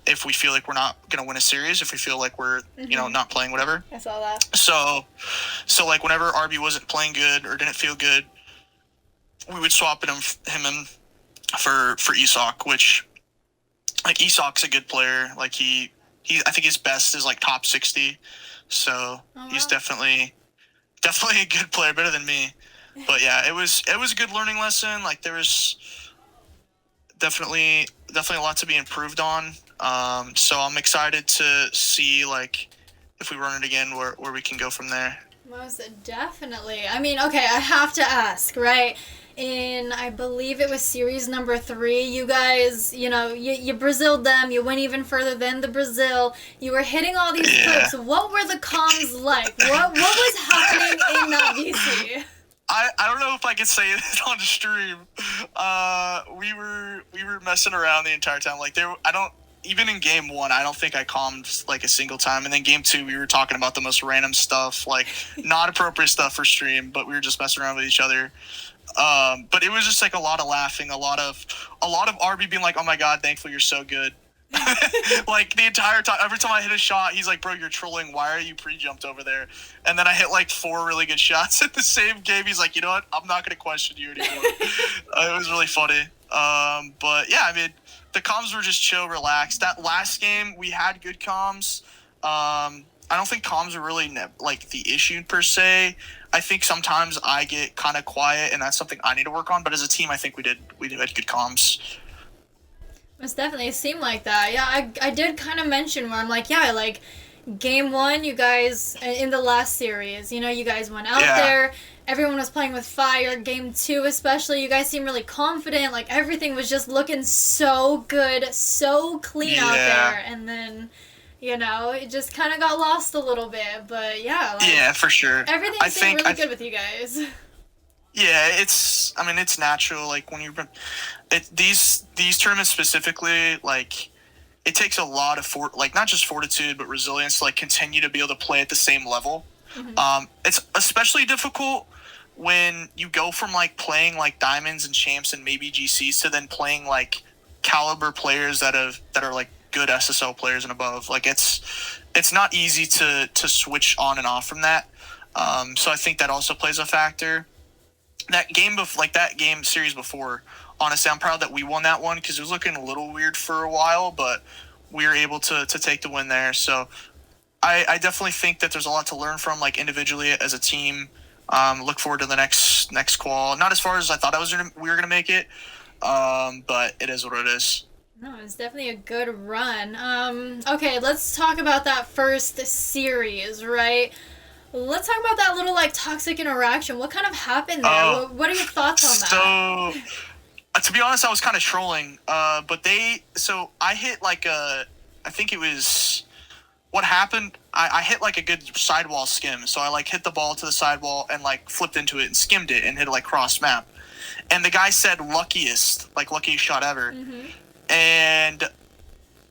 if we feel like we're not going to win a series, if we feel like we're, not playing whatever. I saw that. So like, whenever Arby wasn't playing good or didn't feel good, we would swap him in for Isak, which, like, Isak's a good player. Like, I think his best is, like, top 60. So he's definitely a good player, better than me. But yeah, it was a good learning lesson. Like, there was definitely a lot to be improved on. So I'm excited to see, like, if we run it again, where we can go from there. Most definitely. I mean, okay, I have to ask, right? In, I believe it was series number 3, you guys, you Braziled them, you went even further than the Brazil, you were hitting all these clips. What were the comms like? What was happening in that VC? I don't know if I could say this on the stream. We were messing around the entire time. Like, even in game 1, I don't think I calmed, like, a single time. And then game 2, we were talking about the most random stuff, like, not appropriate stuff for stream, but we were just messing around with each other. But it was just, like, a lot of laughing, a lot of Arby being like, oh my god, thankfully you're so good. Like, the entire time, every time I hit a shot, he's like, bro, you're trolling, why are you pre-jumped over there? And then I hit, like, 4 really good shots at the same game. He's like, you know what, I'm not gonna question you anymore. It was really funny. But yeah, I mean, the comms were just chill, relaxed. That last game, we had good comms. I don't think comms are really like the issue per se. I think sometimes I get kind of quiet, and that's something I need to work on. But as a team, I think we had good comms. Most definitely, it seemed like that. Yeah, I did kind of mention where I'm like, yeah, like, game 1, you guys, in the last series, you guys went out there, everyone was playing with fire. Game 2 especially, you guys seemed really confident, like, everything was just looking so good, so clean out there, and then, it just kind of got lost a little bit, but yeah. Like, yeah, for sure. Everything seemed really good with you guys. Yeah, I mean, it's natural. Like when these tournaments specifically, like it takes a lot of like not just fortitude but resilience to like continue to be able to play at the same level. It's especially difficult when you go from like playing like diamonds and champs and maybe GCs to then playing like caliber players that are like good SSO players and above. Like it's not easy to switch on and off from that. So I think that also plays a factor. That game series before, honestly, I'm proud that we won that one because it was looking a little weird for a while, but we were able to take the win there. So I definitely think that there's a lot to learn from, like individually as a team. Look forward to the next qual. Not as far as I thought we were gonna make it, but it is what it is. No, it's definitely a good run. Okay, let's talk about that first series, right? Let's talk about that little like toxic interaction. What kind of happened there? What are your thoughts on that? So, to be honest, I was kind of trolling. But I hit like I think it was, what happened. I hit like a good sidewall skim. So I like hit the ball to the sidewall and like flipped into it and skimmed it and hit it like cross map. And the guy said luckiest shot ever. And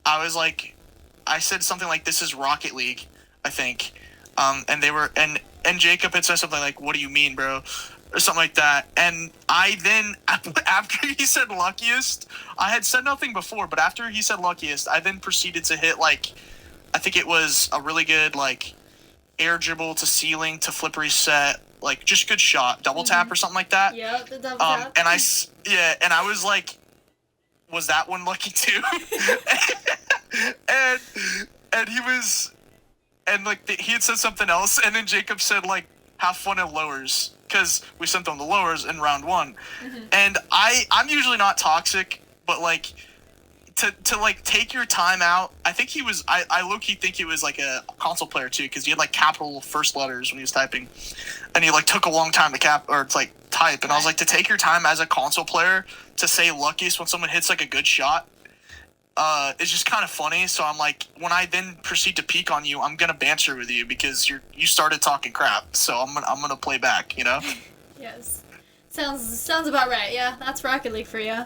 I said something like, this is Rocket League, I think. And they were, and Jacob had said something like, what do you mean, bro? Or something like that. And I then, after he said luckiest, I had said nothing before, but after he said luckiest, I then proceeded to hit like, I think it was a really good like air dribble to ceiling to flip reset, like just good shot, double tap or something like that. Yeah, the double tap. And I was like, was that one lucky too? and he was, and like he had said something else, and then Jacob said like, have fun at lowers, because we sent them the lowers in round one. And I'm usually not toxic, but like to like take your time out. I think he was, I low-key think he was like a console player too, because he had like capital first letters when he was typing, and he like took a long time to like type. And I was like, to take your time as a console player to say luckiest when someone hits like a good shot, it's just kind of funny. So I'm like, when I then proceed to peek on you, I'm gonna banter with you because you started talking crap. So I'm gonna play back, you know? Yes. Sounds about right. Yeah, that's Rocket League for you.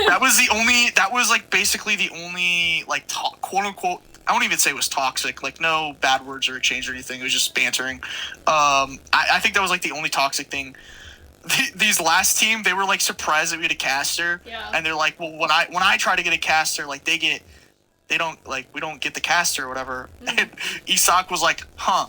That was like basically the only like quote unquote, I won't even say it was toxic, like no bad words or exchange or anything. It was just bantering. I think that was like the only toxic thing. These last team, they were like surprised that we had a caster. Yeah. And they're like, well, when I try to get a caster, like we don't get the caster or whatever. And Isak was like, huh.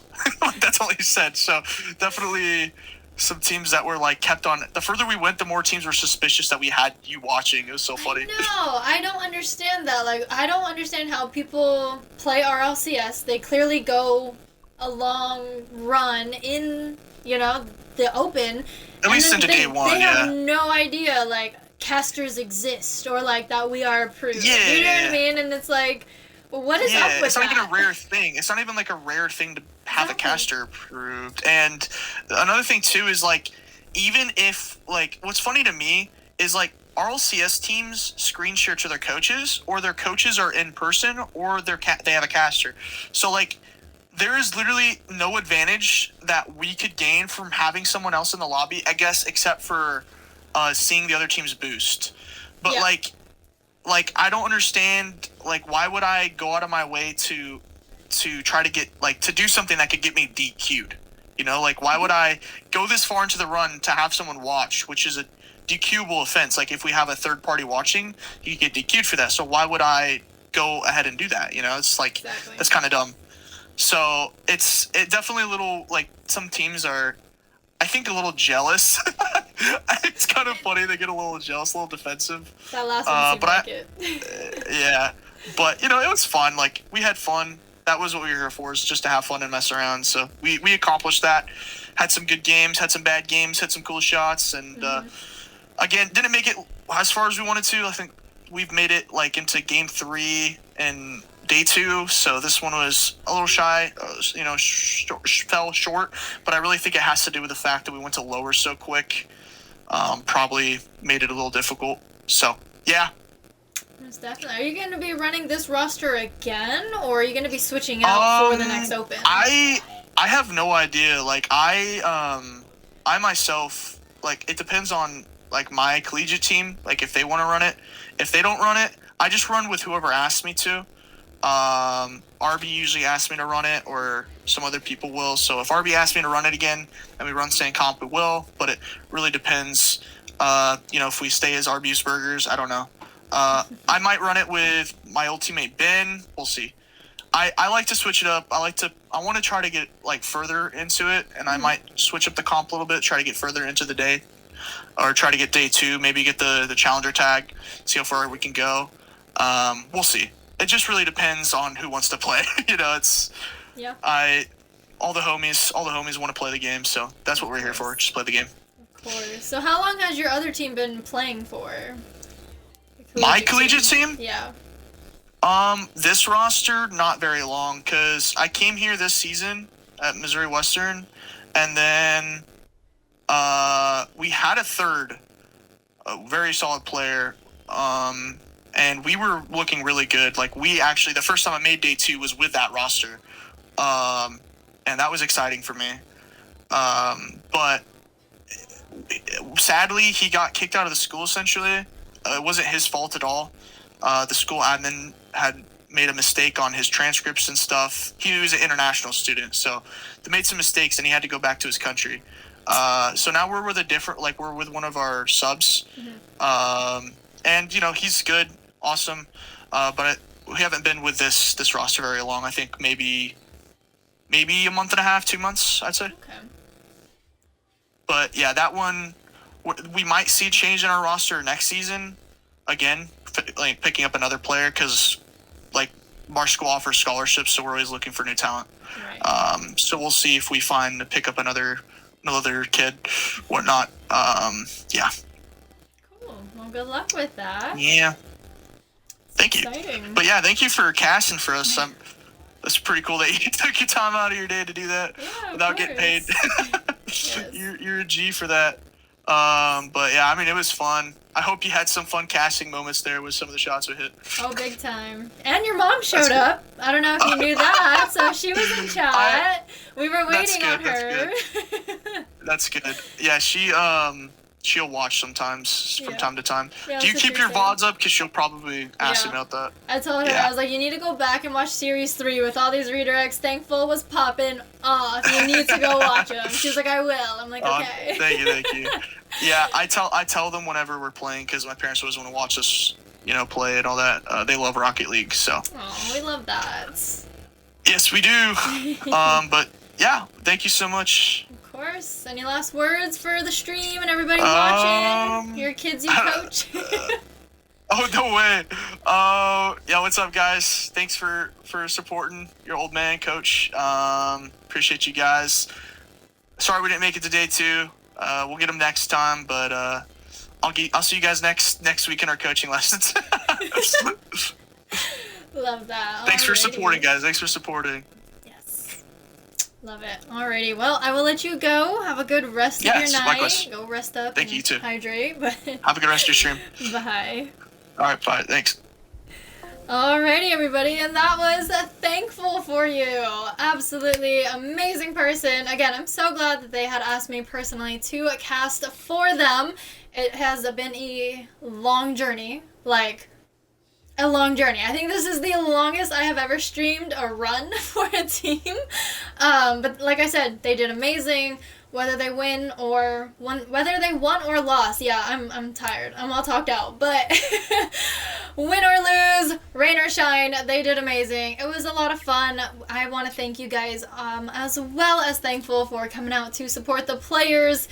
That's all he said. So definitely some teams that were like kept on. The further we went, the more teams were suspicious that we had you watching. It was so funny. No, I don't understand that. Like, I don't understand how people play RLCS. They clearly go a long run in, the open. At least into day one, they have no idea, like, casters exist or, like, that we are approved. Yeah. You know what I mean? And it's like, well, what is up with that? It's not even a rare thing. It's not even, like, a rare thing to have a caster approved. And another thing, too, is, like, even if, like, what's funny to me is, like, RLCS teams screen share to their coaches, or their coaches are in person, or they have a caster. So, like, there is literally no advantage that we could gain from having someone else in the lobby, I guess, except for seeing the other team's boost. But like I don't understand, like, why would I go out of my way to try to get, like, to do something that could get me DQ'd? Like, why would I go this far into the run to have someone watch, which is a DQable offense? Like, if we have a third party watching, you get DQ'd for that. So why would I go ahead and do that? It's like, exactly. That's kind of dumb. So it definitely a little, like, some teams are, I think, a little jealous. It's kind of funny. They get a little jealous, a little defensive. That last one seemed like it. Yeah. But, it was fun. Like, we had fun. That was what we were here for, is just to have fun and mess around. So we accomplished that. Had some good games, had some bad games, had some cool shots. And, again, didn't make it as far as we wanted to. I think we've made it, like, into game 3 and day 2, so this one was a little shy, fell short, but I really think it has to do with the fact that we went to lower so quick. Probably made it a little difficult. So, yeah. Most definitely. Are you going to be running this roster again, or are you going to be switching out for the next Open? I have no idea. Like, I myself, like it depends on like my collegiate team, like if they want to run it. If they don't run it, I just run with whoever asks me to. Arby usually asks me to run it, or some other people will. So if Arby asks me to run it again and we run St. Comp, we will. But it really depends. If we stay as Arby's Burgers, I don't know. I might run it with my old teammate Ben. We'll see. I like to switch it up. I want to try to get like further into it, and I might switch up the comp a little bit, try to get further into the day, or try to get day 2, maybe get the challenger tag, see how far we can go. We'll see. It just really depends on who wants to play. All the homies want to play the game, so that's what we're here for. Just play the game. Of course. So how long has your other team been playing for? My collegiate team? Yeah. This roster, not very long, because I came here this season at Missouri Western, and then we had a very solid player, and we were looking really good. Like, the first time I made day 2 was with that roster, and that was exciting for me. But sadly, he got kicked out of the school, essentially. It wasn't his fault at all. The school admin had made a mistake on his transcripts and stuff. He was an international student, so they made some mistakes, and he had to go back to his country. So now we're with we're with one of our subs. And he's good, awesome. But we haven't been with this roster very long. I think maybe a month and a half, 2 months, I'd say. Okay. But yeah, that one, we might see a change in our roster next season. Again, like picking up another player, because like our school offers scholarships, so we're always looking for new talent. Right. So we'll see if we pick up another kid, whatnot. Yeah. Cool. Well, good luck with that. Yeah. Thank you. Exciting. But yeah, thank you for casting for us. That's pretty cool that you took your time out of your day to do that without getting paid. Yes. You're a G for that. But yeah, I mean, it was fun. I hope you had some fun casting moments there with some of the shots we hit. Oh, big time. And your mom showed up. I don't know if you knew that. So she was in chat. We were waiting on her. That's good. Yeah, she'll watch sometimes from time to time. Yeah, do you keep your VODs up? Because she'll probably ask about that. I told her, I was like, you need to go back and watch Series 3 with all these redirects. Thankful was popping off. You need to go watch them. She was like, I will. I'm like, okay. Thank you. Yeah, I tell them whenever we're playing, because my parents always want to watch us, play and all that. They love Rocket League, so. Oh, we love that. Yes, we do. But yeah, thank you so much. Of course. Any last words for the stream and everybody watching? Your kids you coach? Oh, no way. Yeah, what's up, guys? Thanks for supporting your old man, Coach. Appreciate you guys. Sorry we didn't make it to day 2. We'll get them next time, but I'll see you guys next week in our coaching lessons. Love that. Thanks for supporting, guys. Thanks for supporting. Yes. Love it. Alrighty. Well, I will let you go. Have a good rest of your night. Likewise. Go rest up. Thank you, too. Hydrate. But have a good rest of your stream. Bye. All right, bye. Thanks. Alrighty, everybody, and that was Thankful for You. Absolutely amazing person. Again, I'm so glad that they had asked me personally to cast for them. It has been a long journey, a long journey. I think this is the longest I have ever streamed a run for a team. But like I said, they did amazing. Whether they won or lost, yeah, I'm tired. I'm all talked out. But win or lose, rain or shine, they did amazing. It was a lot of fun. I want to thank you guys as well as Thankful for coming out to support the players,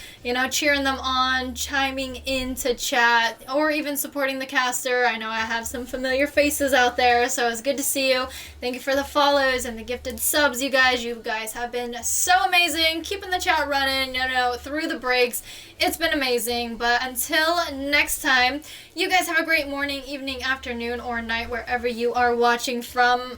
cheering them on, chiming into chat, or even supporting the caster. I know I have some familiar faces out there, so it's good to see you. Thank you for the follows and the gifted subs, you guys. You guys have been so amazing, keeping the chat running, through the breaks. It's been amazing. But until next time, you guys have a great morning, evening, afternoon, or night, wherever you are watching from.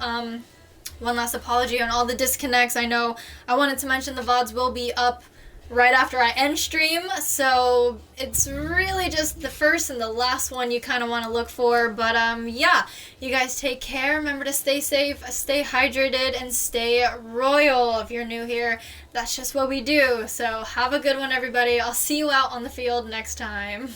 One last apology on all the disconnects. I know I wanted to mention the VODs will be up right after I end stream, so it's really just the first and the last one you kind of want to look for. But yeah, you guys take care. Remember to stay safe, stay hydrated, and stay royal. If you're new here, that's just what we do. So have a good one, everybody. I'll see you out on the field next time.